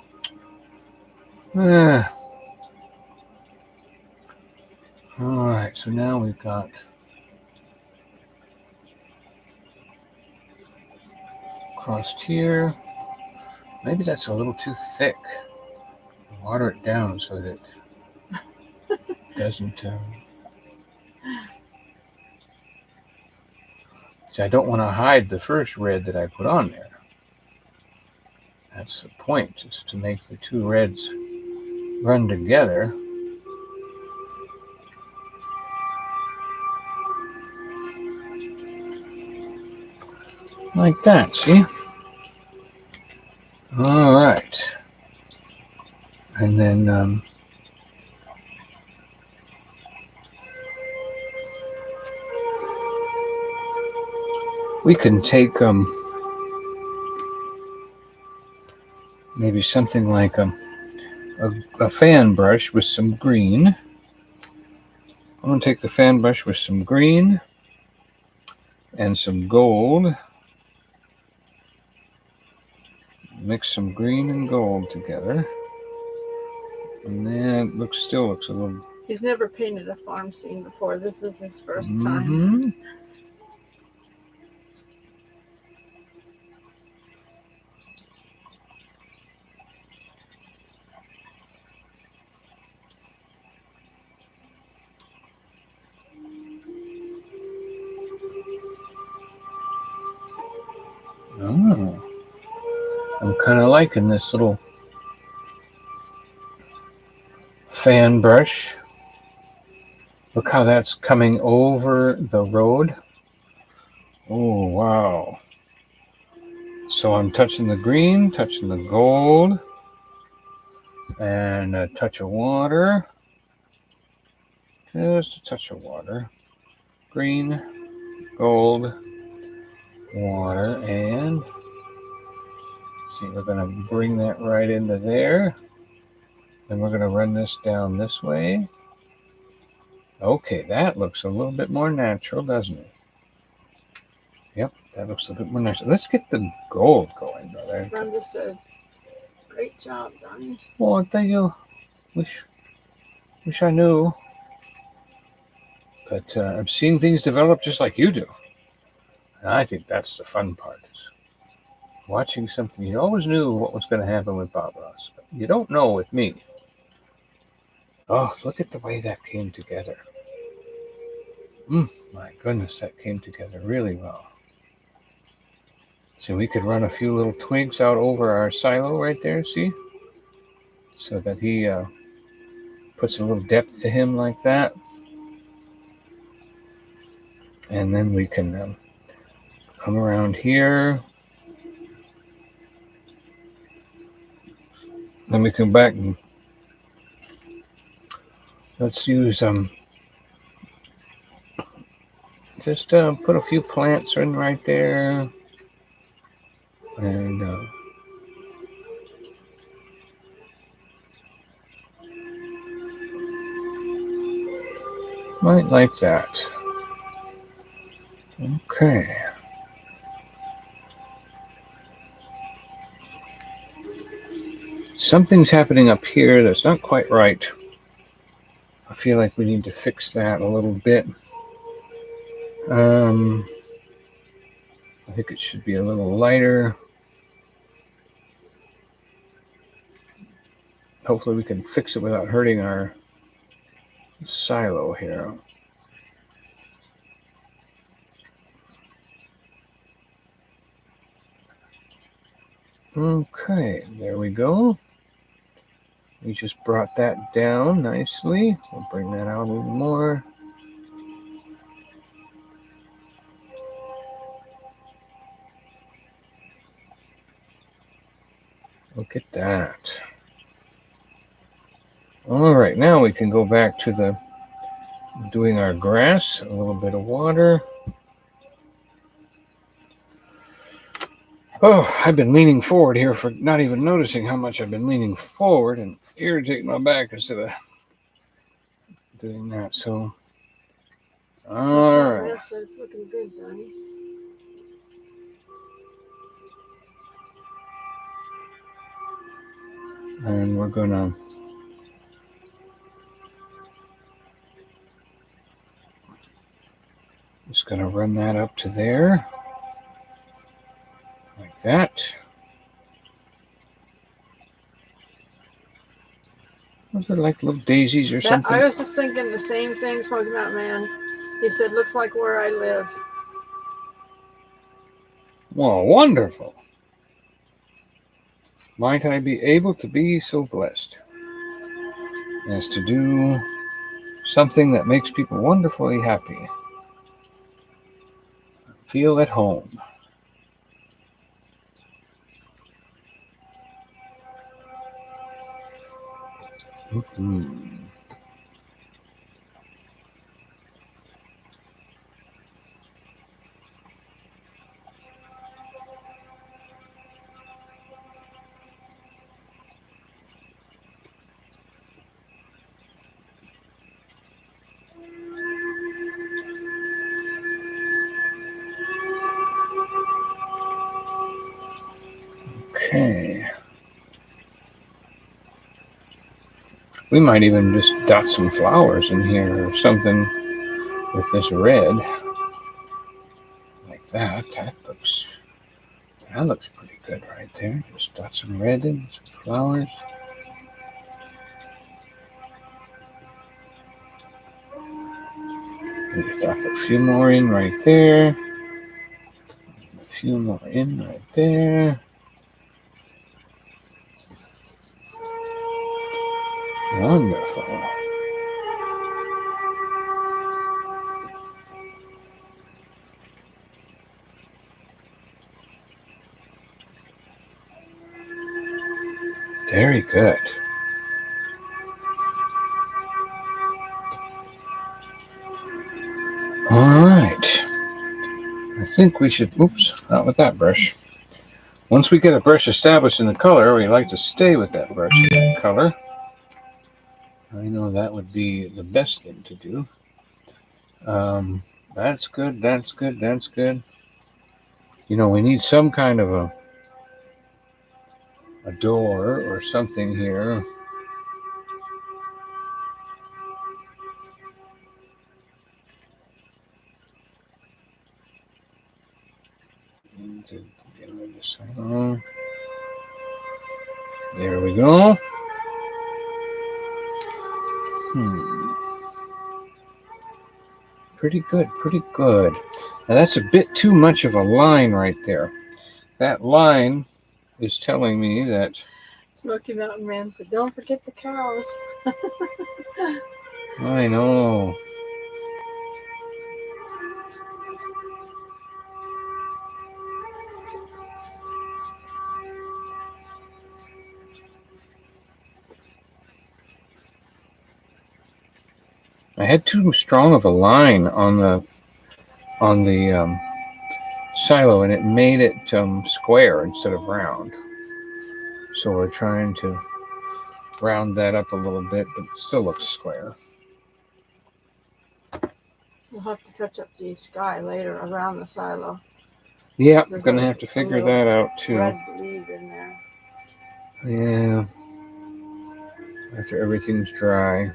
All right, so now we've got crossed here. Maybe that's a little too thick. Water it down so that it doesn't. See, I don't want to hide the first red that I put on there. That's the point, is to make the two reds run together. Like that, see? All right. And then we can take maybe something like a fan brush with some green. I'm going to take the fan brush with some green and some gold. Mix some green and gold together. And then it still looks a little... He's never painted a farm scene before. This is his first time. Oh, I'm kind of liking this little fan brush. Look how that's coming over the road. Oh, wow. So I'm touching the green, touching the gold, and a touch of water. Just a touch of water. Green, gold, water, and let's see, we're going to bring that right into there. Then we're going to run this down this way. Okay, that looks a little bit more natural, doesn't it? Yep, that looks a bit more natural. Let's get the gold going, brother. Brenda said, "Great job, Donny." Well, thank you. Wish I knew. But I'm seeing things develop just like you do. And I think that's the fun part. Watching something, you always knew what was going to happen with Bob Ross. But you don't know with me. Oh, look at the way that came together. My goodness, that came together really well. So we could run a few little twigs out over our silo right there, see? So that he puts a little depth to him like that. And then we can come around here. Then we come back and let's use just put a few plants in right there. And might like that. Okay. Something's happening up here that's not quite right. I feel like we need to fix that a little bit. I think it should be a little lighter. Hopefully we can fix it without hurting our silo here. Okay, there we go. We just brought that down nicely. We'll bring that out a little more. Look at that. All right, now we can go back to doing our grass. A little bit of water. Oh, I've been leaning forward here for not even noticing how much I've been leaning forward and irritating my back instead of doing that. So, all right. Yes, it's looking good, Donny. And we're gonna just gonna run that up to there. Like that. Those are like little daisies or something. I was just thinking the same thing, Smoky Mountain Man. He said, "Looks like where I live." Well, wonderful. Might I be able to be so blessed as to do something that makes people wonderfully happy. Feel at home. Mm-hmm. Okay. We might even just dot some flowers in here or something with this red. Like that. That looks pretty good right there. Just dot some red in, some flowers. Maybe dot a few more in right there. A few more in right there. Wonderful. Very good. All right. I think we should, oops, not with that brush. Once we get a brush established in the color, we like to stay with that brush in that color. I know that would be the best thing to do. That's good, that's good, that's good. You know, we need some kind of a door or something here. There we go. Pretty good, pretty good. Now that's a bit too much of a line right there. That line is telling me that Smoky Mountain Man said, "Don't forget the cows." I know. I had too strong of a line on the silo, and it made it square instead of round. So we're trying to round that up a little bit, but it still looks square. We'll have to touch up the sky later around the silo. Yeah, I'm gonna have to figure that out too. Red leaf in there. Yeah. After everything's dry.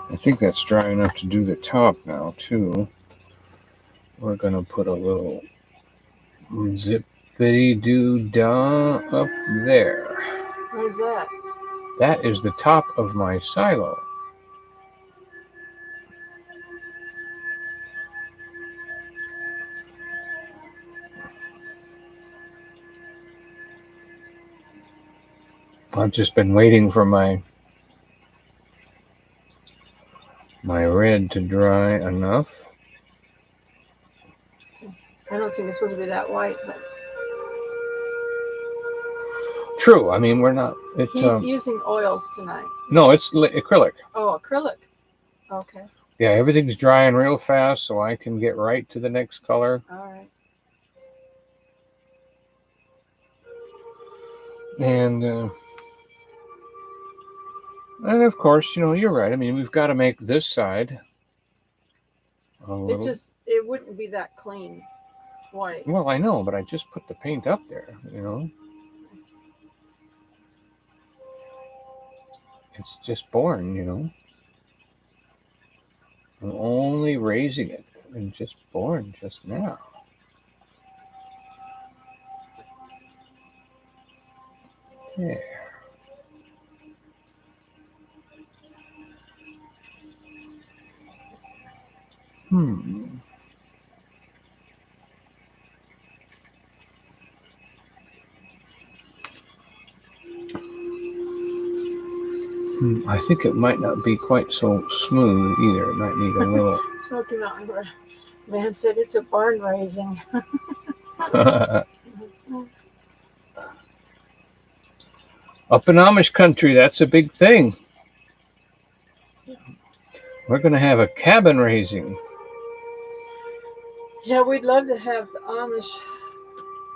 I think that's dry enough to do the top now too. We're gonna put a little zippity-doo-dah up there. Where's that? That is the top of my silo. I've just been waiting for my red to dry enough. I don't think it's supposed to be that white, but true. I mean, we're not. He's using oils tonight. No, it's acrylic. Oh, acrylic. Okay. Yeah, everything's drying real fast, so I can get right to the next color. All right. And of course, you're right. I mean, we've got to make this side a little. It wouldn't be that clean white. Well, I know, but I just put the paint up there, It's just born, I'm only raising it and just born just now. There. I think it might not be quite so smooth either. It might need a little. Smoky Mountain man said it's a barn raising. Up in Amish country, that's a big thing. We're going to have a cabin raising. Yeah, we'd love to have the Amish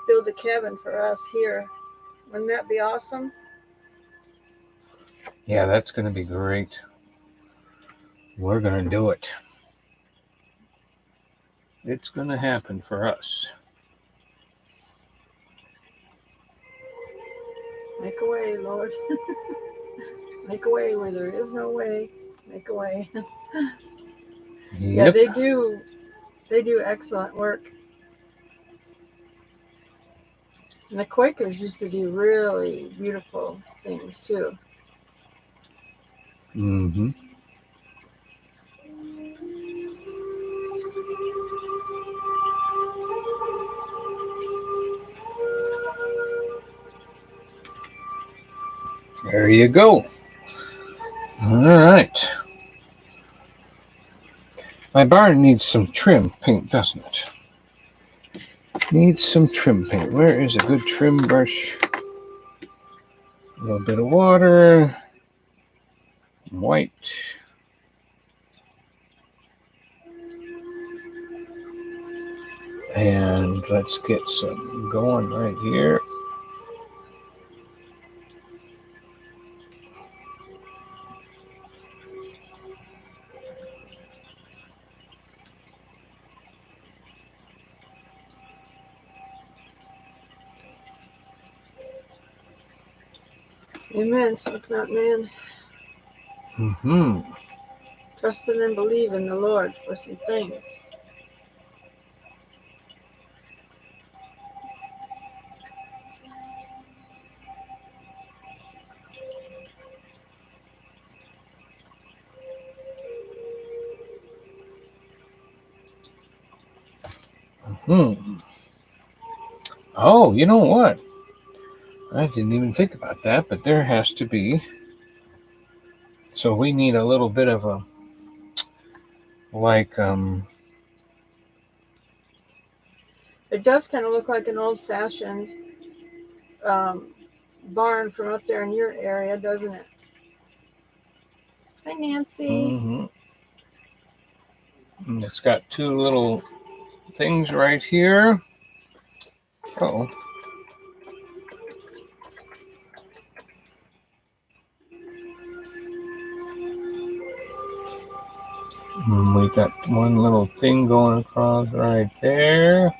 build a cabin for us here. Wouldn't that be awesome? Yeah, that's going to be great. We're going to do it. It's going to happen for us. Make a way, Lord. Make a way where there is no way. Make a way. Yeah, Yep. they do excellent work. And the Quakers used to do really beautiful things too. Mm-hmm. There you go. All right. My barn needs some trim paint, doesn't it? Needs some trim paint. Where is a good trim brush? A little bit of water. White. And let's get some going right here. Amen, Smoky Mountain man. Mm-hmm. Trusting and believing the Lord for some things. Oh, you know what? I didn't even think about that, but there has to be. So we need a little bit of a, like, It does kind of look like an old-fashioned barn from up there in your area, doesn't it? Hi, Nancy. mm-hmm. And it's got two little things right here. Oh. And we got one little thing going across right there.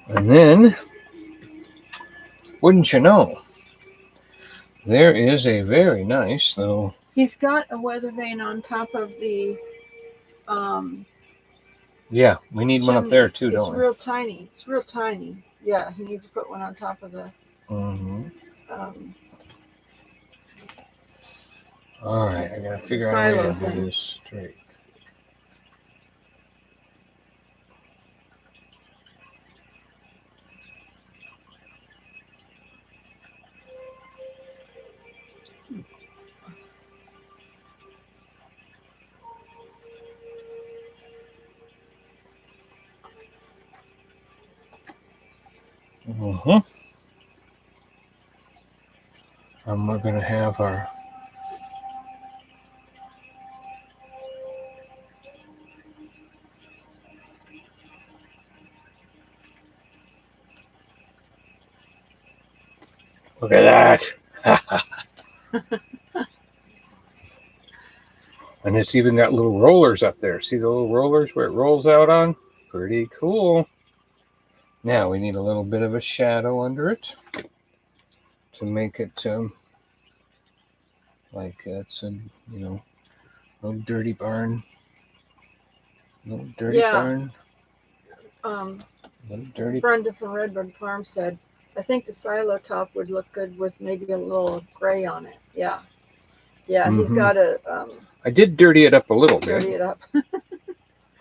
And then, wouldn't you know, there is a very nice little... He's got a weather vane on top of the Yeah, we need one up there too, don't we? It's real tiny. It's real tiny. Yeah, he needs to put one on top of the all right, I gotta figure out how to do thing. this straight. And we're gonna have our look at that. And it's even got little rollers up there. See the little rollers where it rolls out on? Pretty cool. Now we need a little bit of a shadow under it to make it like it's a, you know, little dirty barn. Little dirty barn. Little dirty. Brenda from Redbird Farm said, I think the silo top would look good with maybe a little gray on it. Yeah. Yeah, he's got a... I did dirty it up a little bit. Dirty it up.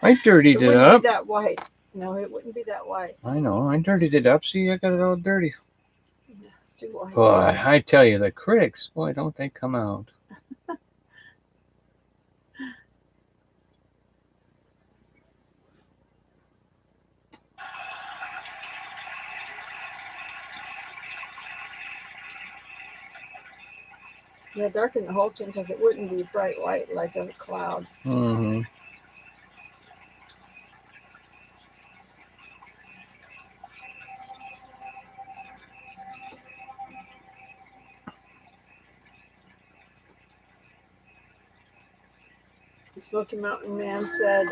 I dirtied it up. It wouldn't be that white. No, it wouldn't be that white. I know. I dirtied it up. See, I got it all dirty. too white. Boy, I tell you, the critics, boy, don't they come out. Yeah, darken the whole thing because it wouldn't be bright white like a cloud. Mm-hmm. The Smoky Mountain Man said,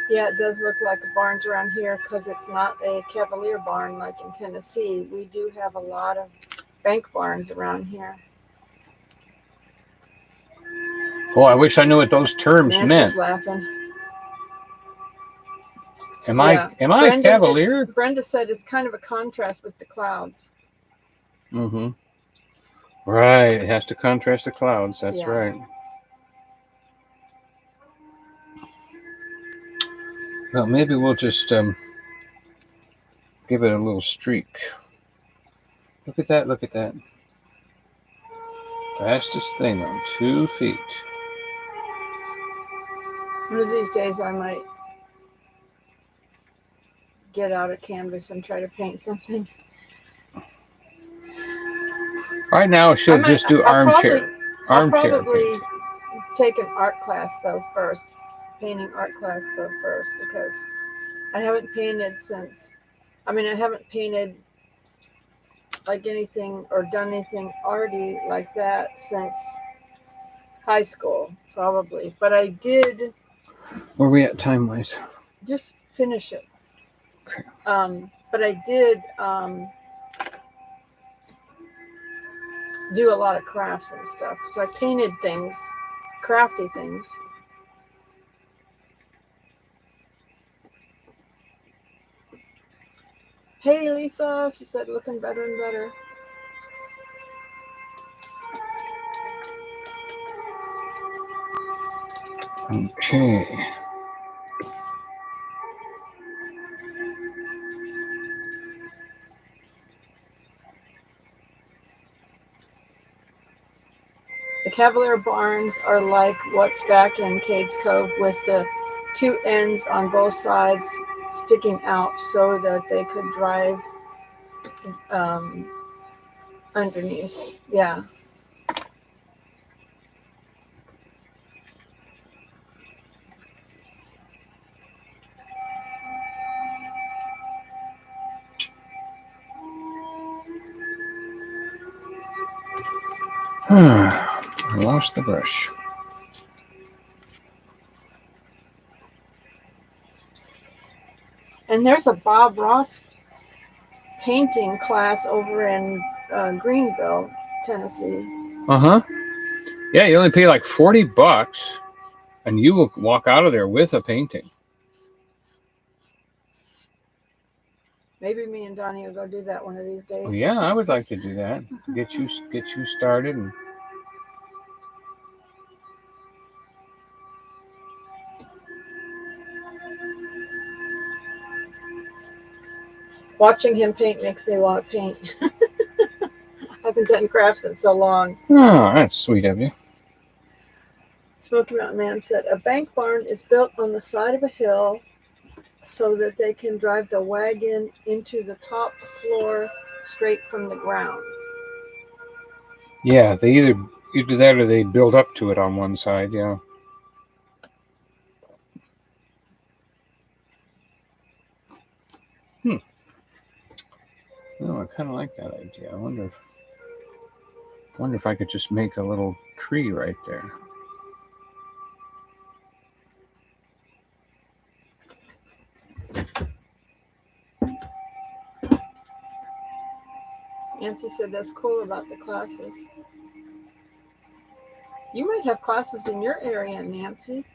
yeah, it does look like barns around here because it's not a Cavalier barn like in Tennessee. We do have a lot of bank barns around here. Oh, I wish I knew what those terms Nancy's meant. laughing. Am I a Cavalier? Brenda said it's kind of a contrast with the clouds. Mm-hmm. Right. It has to contrast the clouds. That's right. Well, maybe we'll just give it a little streak. Look at that. Look at that. Fastest thing on 2 feet. One of these days I might get out a canvas and try to paint something. Right now, she'll just do armchair. I'll probably take an art class though first. Painting art class though first, because I haven't painted since, I haven't painted like anything or done anything arty like that since high school, probably. But I did. Where are we at time-wise? Just finish it. Okay. But I did do a lot of crafts and stuff. So I painted things, crafty things. Hey, Lisa, she said, looking better and better. Okay. The Cavalier barns are like what's back in Cades Cove, with the two ends on both sides sticking out so that they could drive underneath. Yeah. I lost the brush. And there's a Bob Ross painting class over in Greenville, Tennessee. Uh-huh. Yeah, you only pay like $40 and you will walk out of there with a painting. Maybe me and Donny will go do that one of these days. Well, yeah, I would like to do that. Get you started. And watching him paint makes me want to paint. I haven't done crafts in so long. oh, that's sweet of you. Smoky Mountain Man said, a bank barn is built on the side of a hill so that they can drive the wagon into the top floor straight from the ground. Yeah, they either do that or they build up to it on one side, yeah. No, I kind of like that idea. I wonder if I could just make a little tree right there. Nancy said that's cool about the classes. You might have classes in your area, Nancy.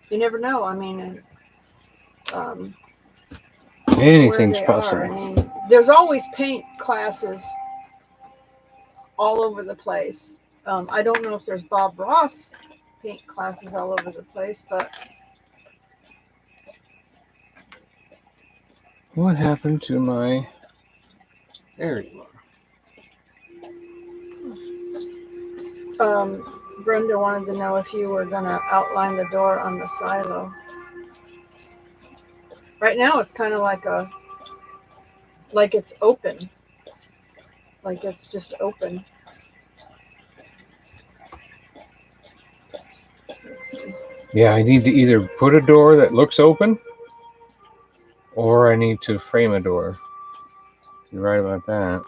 You never know. Anything's possible. There's always paint classes all over the place. I don't know if there's Bob Ross paint classes all over the place, but what happened to my There you are. Brenda wanted to know if you were going to outline the door on the silo. Right now, it's kind of like it's open. Like it's just open. Let's see. Yeah, I need to either put a door that looks open, or I need to frame a door. You're right about that.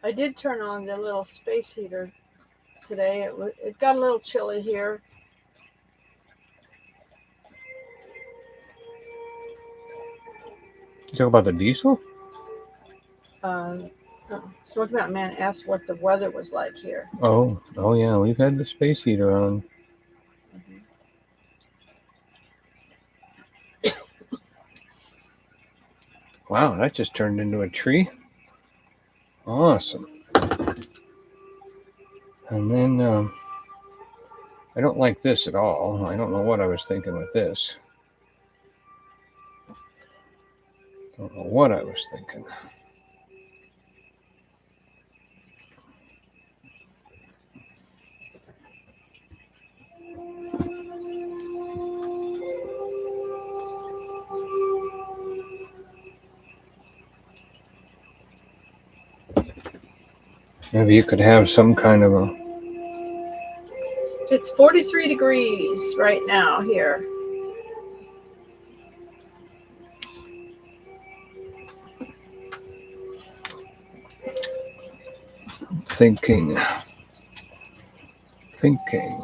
I did turn on the little space heater today. It got a little chilly here. You talk about the diesel? Smoky Mountain Man asked what the weather was like here. Oh yeah, we've had the space heater on. Wow, that just turned into a tree. Awesome. And then I don't like this at all. I don't know what I was thinking with this. Don't know what I was thinking. Maybe you could have some kind of a... It's 43 degrees right now here. Thinking.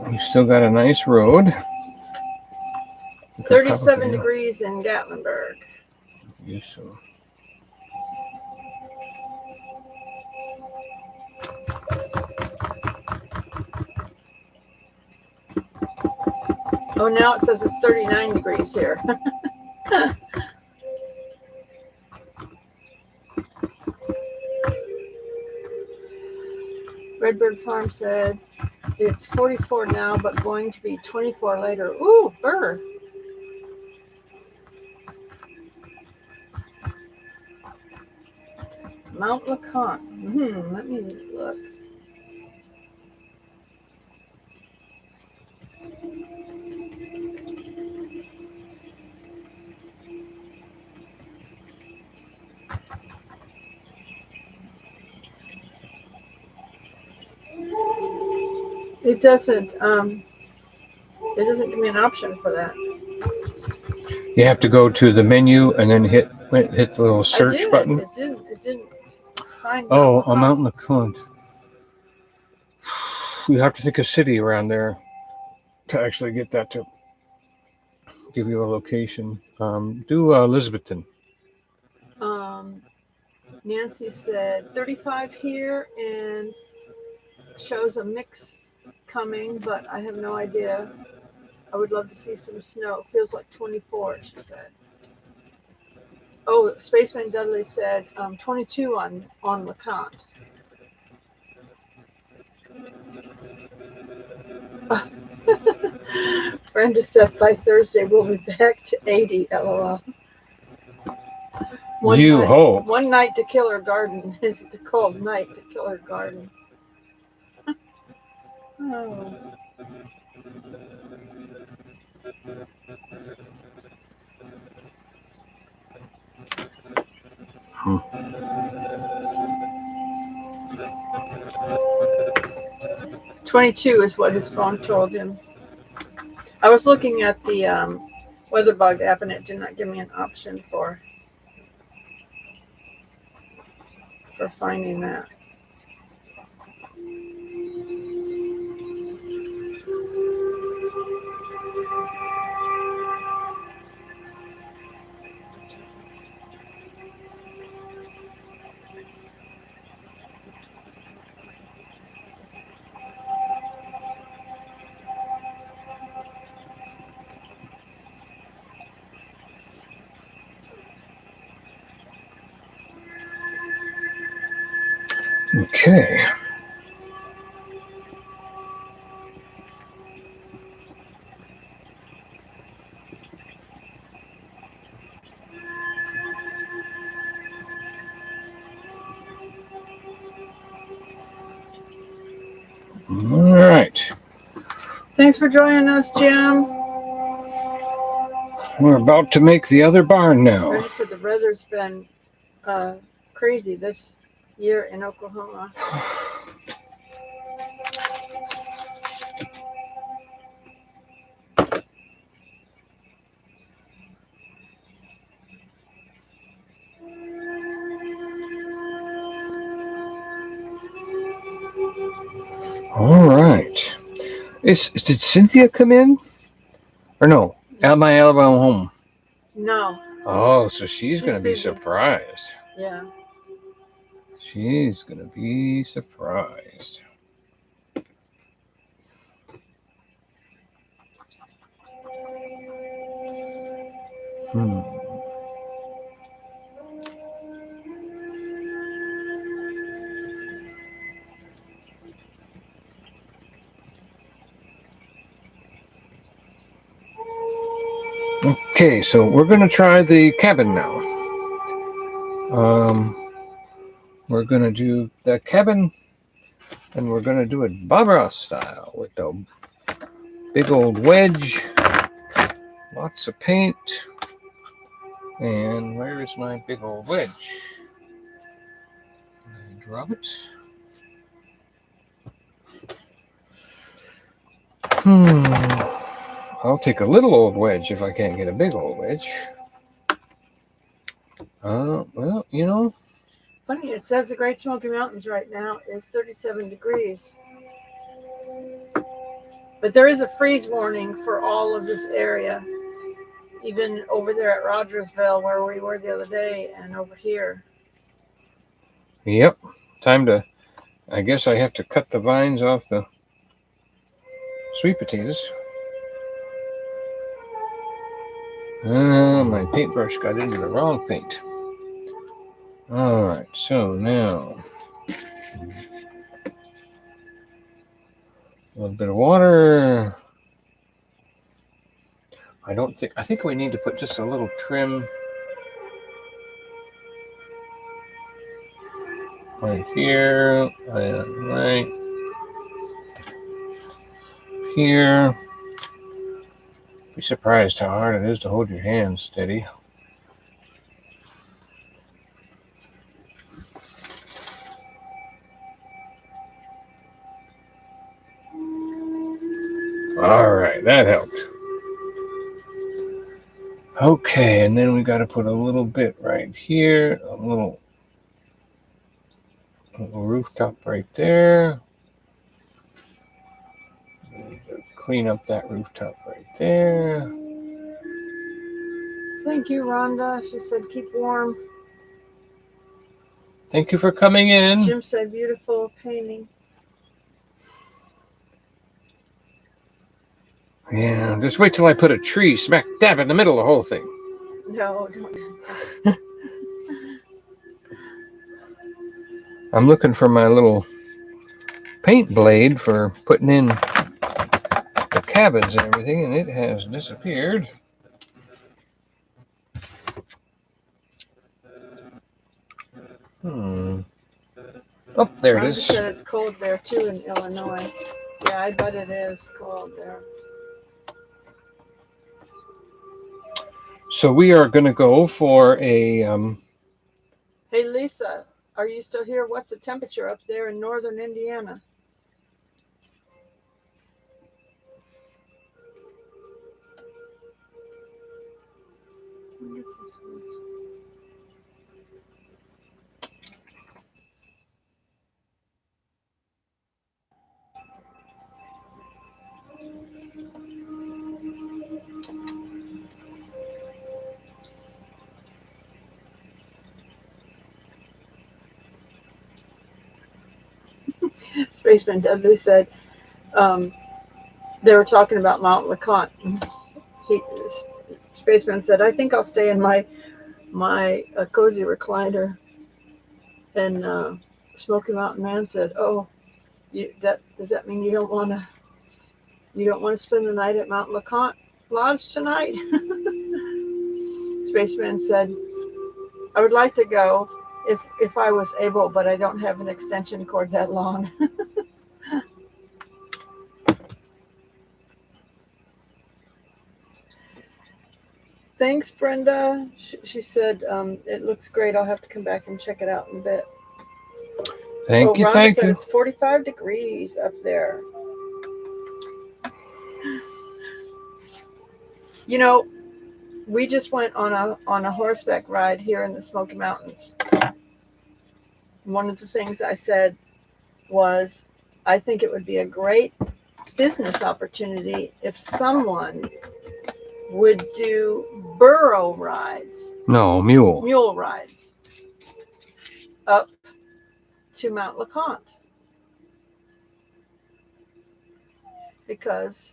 We still got a nice road. It's 37 degrees in Gatlinburg. Yes, so. Oh, now it says it's 39 degrees here. Redbird Farm said it's 44 now, but going to be 24 later. Ooh, burr. Mount LeConte. Let me look. It doesn't give me an option for that. You have to go to the menu and then hit the little search button. It didn't find. Oh, a Mount LeConte. You have to think of city around there to actually get that to give you a location. Do Elizabethton. Nancy said 35 here and shows a mix coming, but I have no idea. I would love to see some snow. It feels like 24, she said. Oh, Spaceman Dudley said 22 on LeConte. Brenda said by Thursday we'll be back to 80, LOL. Hope. One night to kill her garden is the cold night to kill her garden. Oh. 22 is what his phone told him. I was looking at the WeatherBug app and it did not give me an option for finding that. Okay. All right. Thanks for joining us, Jim. We're about to make the other barn now. Like I said, the weather's been crazy this year in Oklahoma. All right. Did Cynthia come in? Or no? At my Alabama home. No. Oh, so she's going to be busy. surprised. Yeah. She's going to be surprised. Okay, so we're going to try the cabin now. We're going to do the cabin, and we're going to do it Bob Ross style with the big old wedge, lots of paint. And where is my big old wedge? I drop it. I'll take a little old wedge if I can't get a big old wedge. Well, you know. Funny, it says the Great Smoky Mountains right now is 37 degrees. But there is a freeze warning for all of this area. Even over there at Rogersville where we were the other day and over here. Yep. Time to, I guess I have to cut the vines off the sweet potatoes. My paintbrush got into the wrong paint. All right, so now a little bit of water. I think we need to put just a little trim right here, right here. Be surprised how hard it is to hold your hand steady. All right, that helped. Okay, and then we got to put a little bit right here, a little rooftop right there. Clean up that rooftop right there. Thank you, Rhonda. She said, keep warm. Thank you for coming in. Jim said, beautiful painting. Yeah, just wait till I put a tree smack dab in the middle of the whole thing. No, don't. I'm looking for my little paint blade for putting in the cabins and everything, and it has disappeared. Oh, there it is. Said it's cold there too in Illinois. Yeah, I bet it is cold there. So we are going to go for a... Hey, Lisa, are you still here? What's the temperature up there in northern Indiana? Spaceman Dudley said they were talking about Mount LeConte. Spaceman said, I think I'll stay in my cozy recliner. And Smoky Mountain Man said, oh, does that mean you don't want to spend the night at Mount LeConte Lodge tonight? Spaceman said, I would like to go if I was able, but I don't have an extension cord that long. Thanks, Brenda. She said it looks great. I'll have to come back and check it out in a bit. Thank you, Rhonda thank said you. it's 45 degrees up there. You know, we just went on a horseback ride here in the Smoky Mountains. One of the things I said was, I think it would be a great business opportunity if someone would do burro rides. No, mule. Mule rides up to Mount LeConte. Because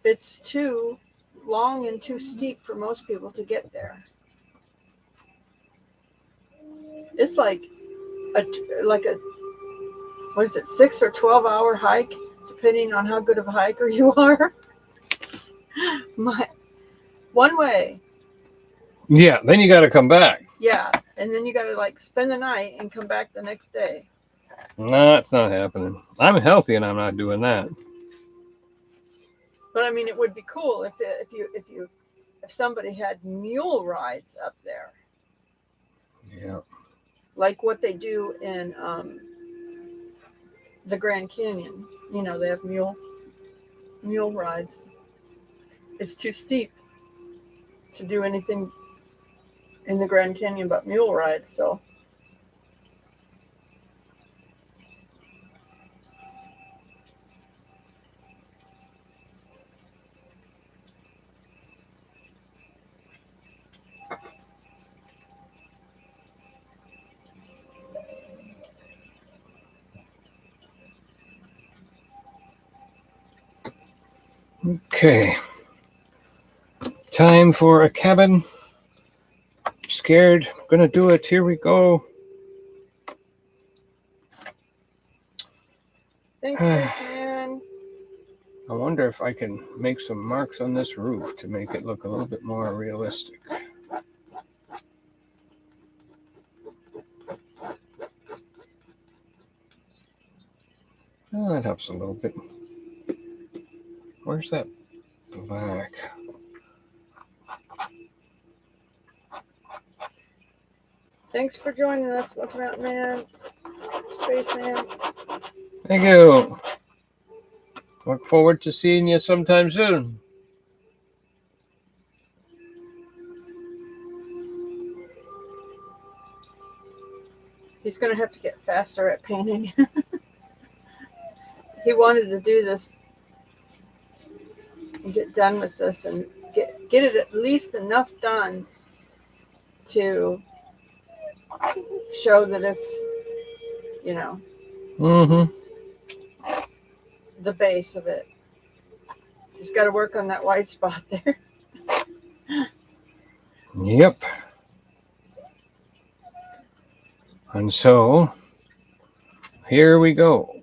it's too long and too steep for most people to get there. It's like a what is it, 6 or 12 hour hike, depending on how good of a hiker you are. One way. Yeah, then you got to come back. Yeah, and then you got to like spend the night and come back the next day. No, it's not happening. I'm healthy and I'm not doing that. But I mean, it would be cool if somebody had mule rides up there. Yeah. Like what they do in the Grand Canyon. You know, they have mule rides. It's too steep to do anything in the Grand Canyon but mule rides, so. Okay. Time for a cabin. Scared. Gonna do it. Here we go. Thanks, man. I wonder if I can make some marks on this roof to make it look a little bit more realistic. Oh, that helps a little bit. Where's that black? Thanks for joining us, Smoky Mountain Man, Spaceman. Thank you. Look forward to seeing you sometime soon. He's going to have to get faster at painting. He wanted to do this and get done with this and get it at least enough done to show that it's, you know, the base of it. So he's got to work on that white spot there. Yep. And so, here we go.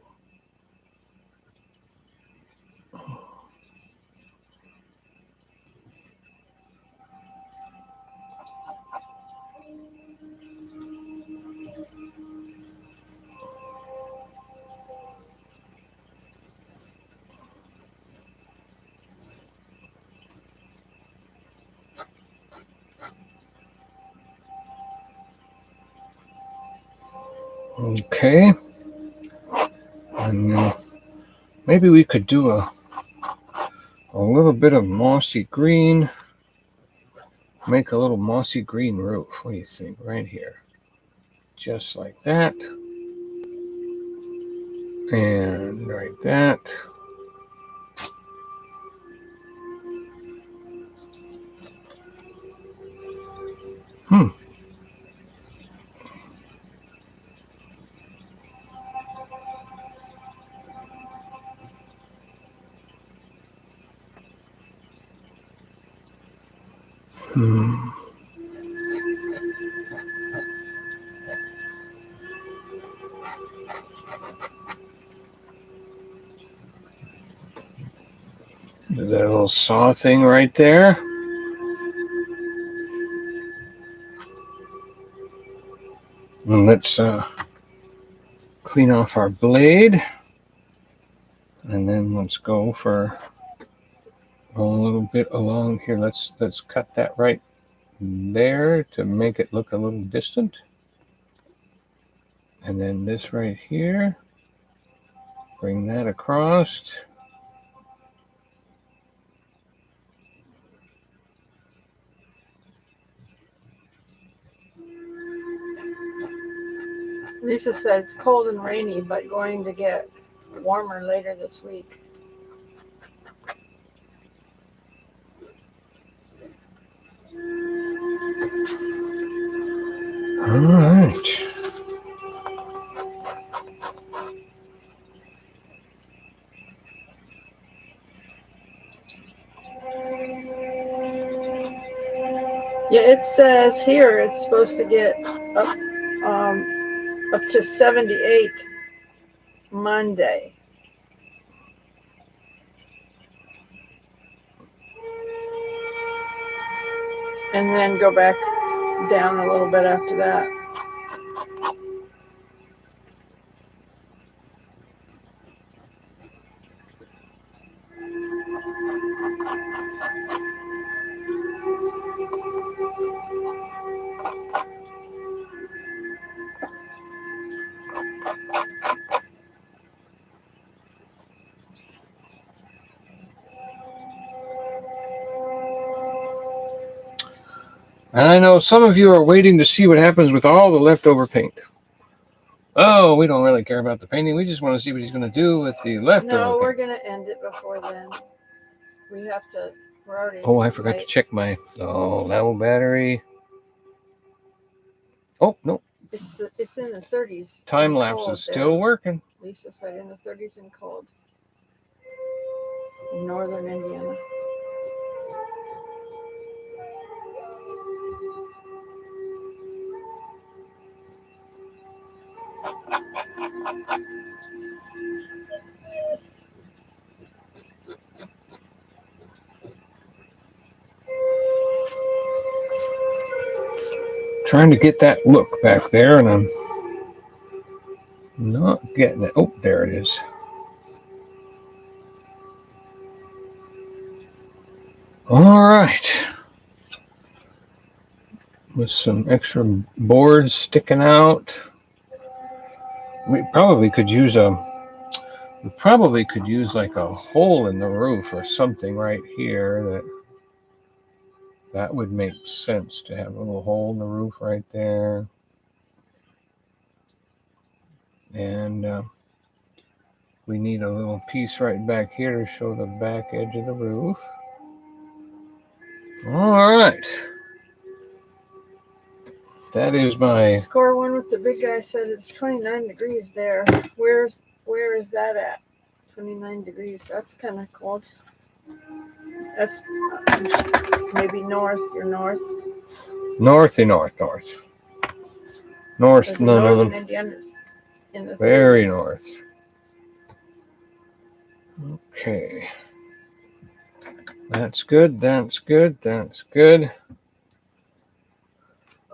Okay. And maybe we could do a little bit of mossy green. Make a little mossy green roof. What do you think? Right here. Just like that. And like that. Do that little saw thing right there. And let's clean off our blade. And then let's go for a little bit along here. Let's cut that right there to make it look a little distant. And then this right here, bring that across. Lisa said it's cold and rainy, but going to get warmer later this week. All right. Yeah, it says here it's supposed to get up to 78 Monday. And then go back down a little bit after that. And I know some of you are waiting to see what happens with all the leftover paint. Oh, we don't really care about the painting. We just want to see what he's going to do with the leftover No, we're paint. going to end it before then. We have to, we're already Oh, I forgot to check my, level battery. Oh, no. It's in the 30s. Time lapse is still working. Lisa said in the 30s and cold. In northern Indiana. Trying to get that look back there, and I'm not getting it. Oh, there it is. All right. With some extra boards sticking out. We probably could use like a hole in the roof or something right here. That would make sense to have a little hole in the roof right there. And we need a little piece right back here to show the back edge of the roof. All right. That is my... Score one with the big guy said it's 29 degrees there. Where is that at? 29 degrees. That's kind of cold. That's maybe north. You're north. North, none of them. Indiana's in the Very 30s. north. Okay. That's good.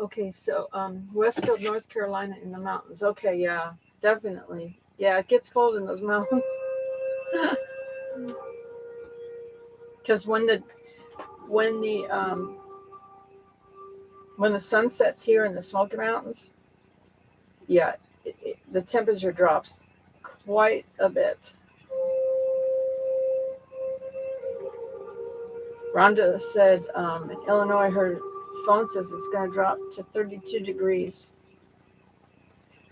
Okay, so Westfield, North Carolina in the mountains. Okay, yeah, definitely. Yeah, it gets cold in those mountains. Because when the sun sets here in the Smoky Mountains, yeah, the temperature drops quite a bit. Rhonda said in Illinois, her phone says it's going to drop to 32 degrees.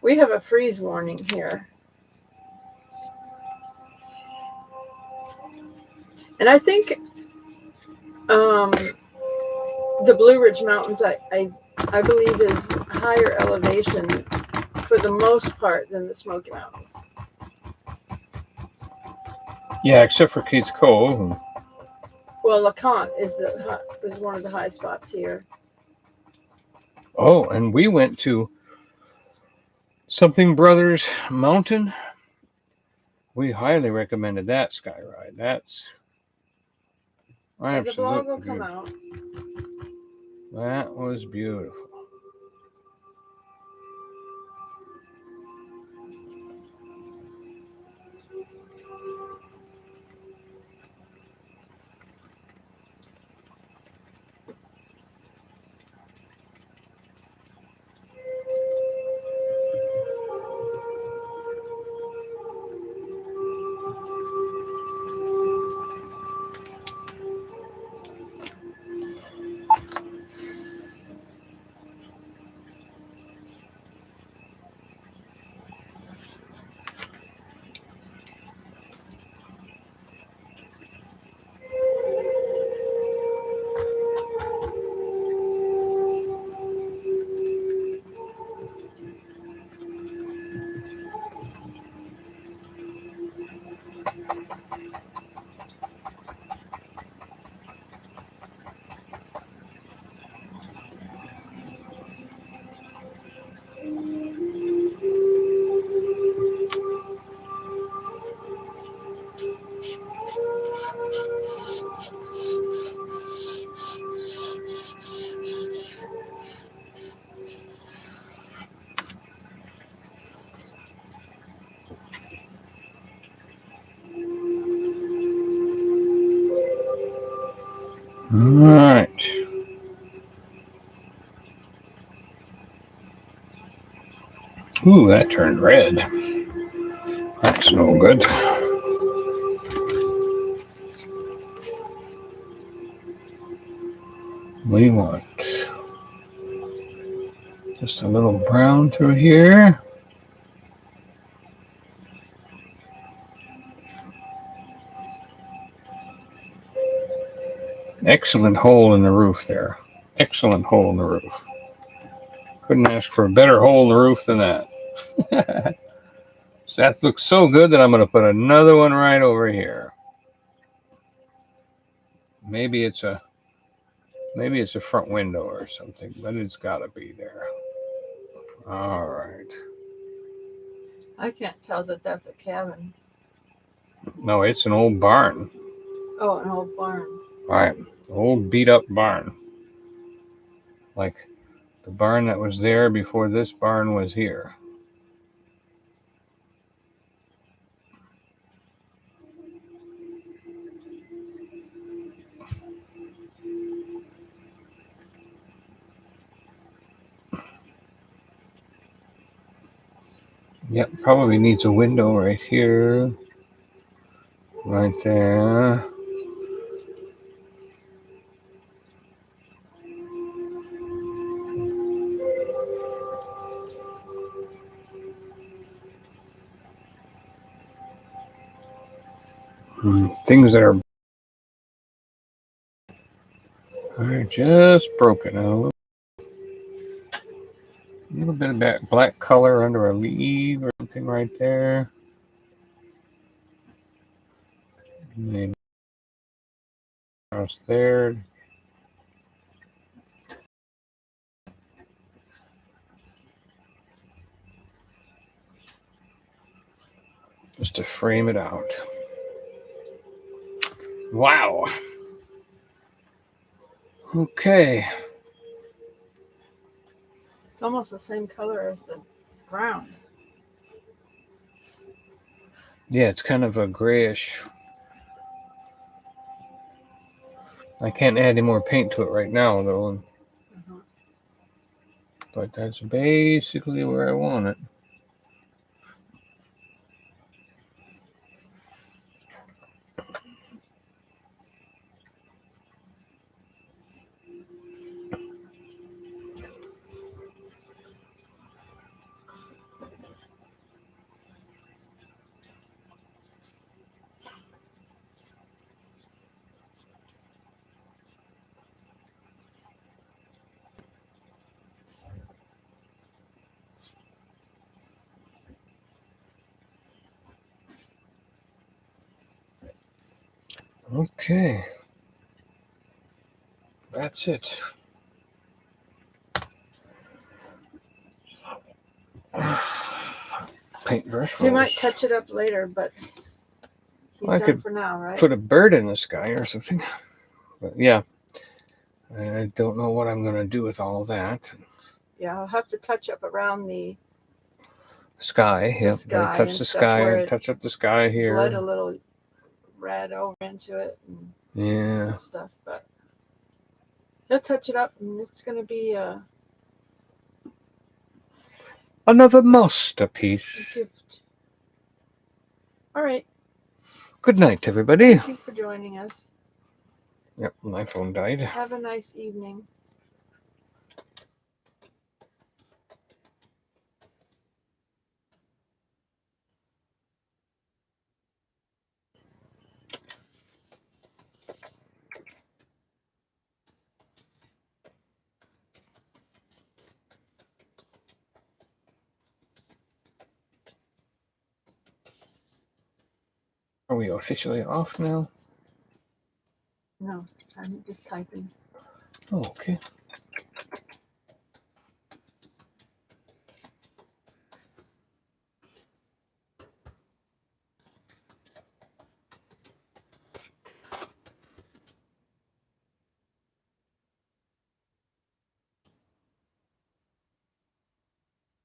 We have a freeze warning here. And I think the Blue Ridge Mountains, I believe, is higher elevation for the most part than the Smoky Mountains. Yeah, except for Kate's Cove. Well, LeConte is one of the high spots here. Oh, and we went to Something Brothers Mountain. We highly recommended that sky ride. That's absolutely the blog will beautiful. come out. That was beautiful. Ooh, that turned red. That's no good. We want just a little brown through here. Excellent hole in the roof there. Excellent hole in the roof. Couldn't ask for a better hole in the roof than that. So that looks so good that I'm going to put another one right over here. Maybe it's a front window or something, but it's got to be there. All right. I can't tell that that's a cabin. No, it's an old barn. Oh, an old barn. All right, old beat up barn. Like the barn that was there before this barn was here. Yep, probably needs a window right here. Right there. Things that are just broken out. A little bit of that black color under a leaf or something right there. Maybe across there. Just to frame it out. Wow. Okay. It's almost the same color as the ground. Yeah, it's kind of a grayish. I can't add any more paint to it right now, though. But that's basically where I want it. Okay. That's it. Paintbrush. You might touch it up later, but he's I done could for now, right? put a bird in the sky or something. But yeah, I don't know what I'm going to do with all that. Yeah, I'll have to touch up around the Sky. Yep. sky Touch and the stuff sky. where it Touch up the sky here. bled a little red over into it and Yeah. stuff, but he'll touch it up and it's going to be a Another masterpiece. gift. All right. Good night, everybody. Thank you for joining us. Yep, my phone died. Have a nice evening. Are we officially off now? No, I'm just typing. Oh, okay.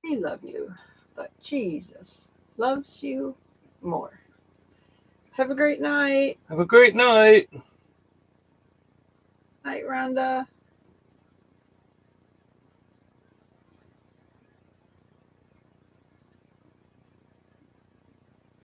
We love you, but Jesus loves you more. Have a great night. Have a great night. Night, Rhonda.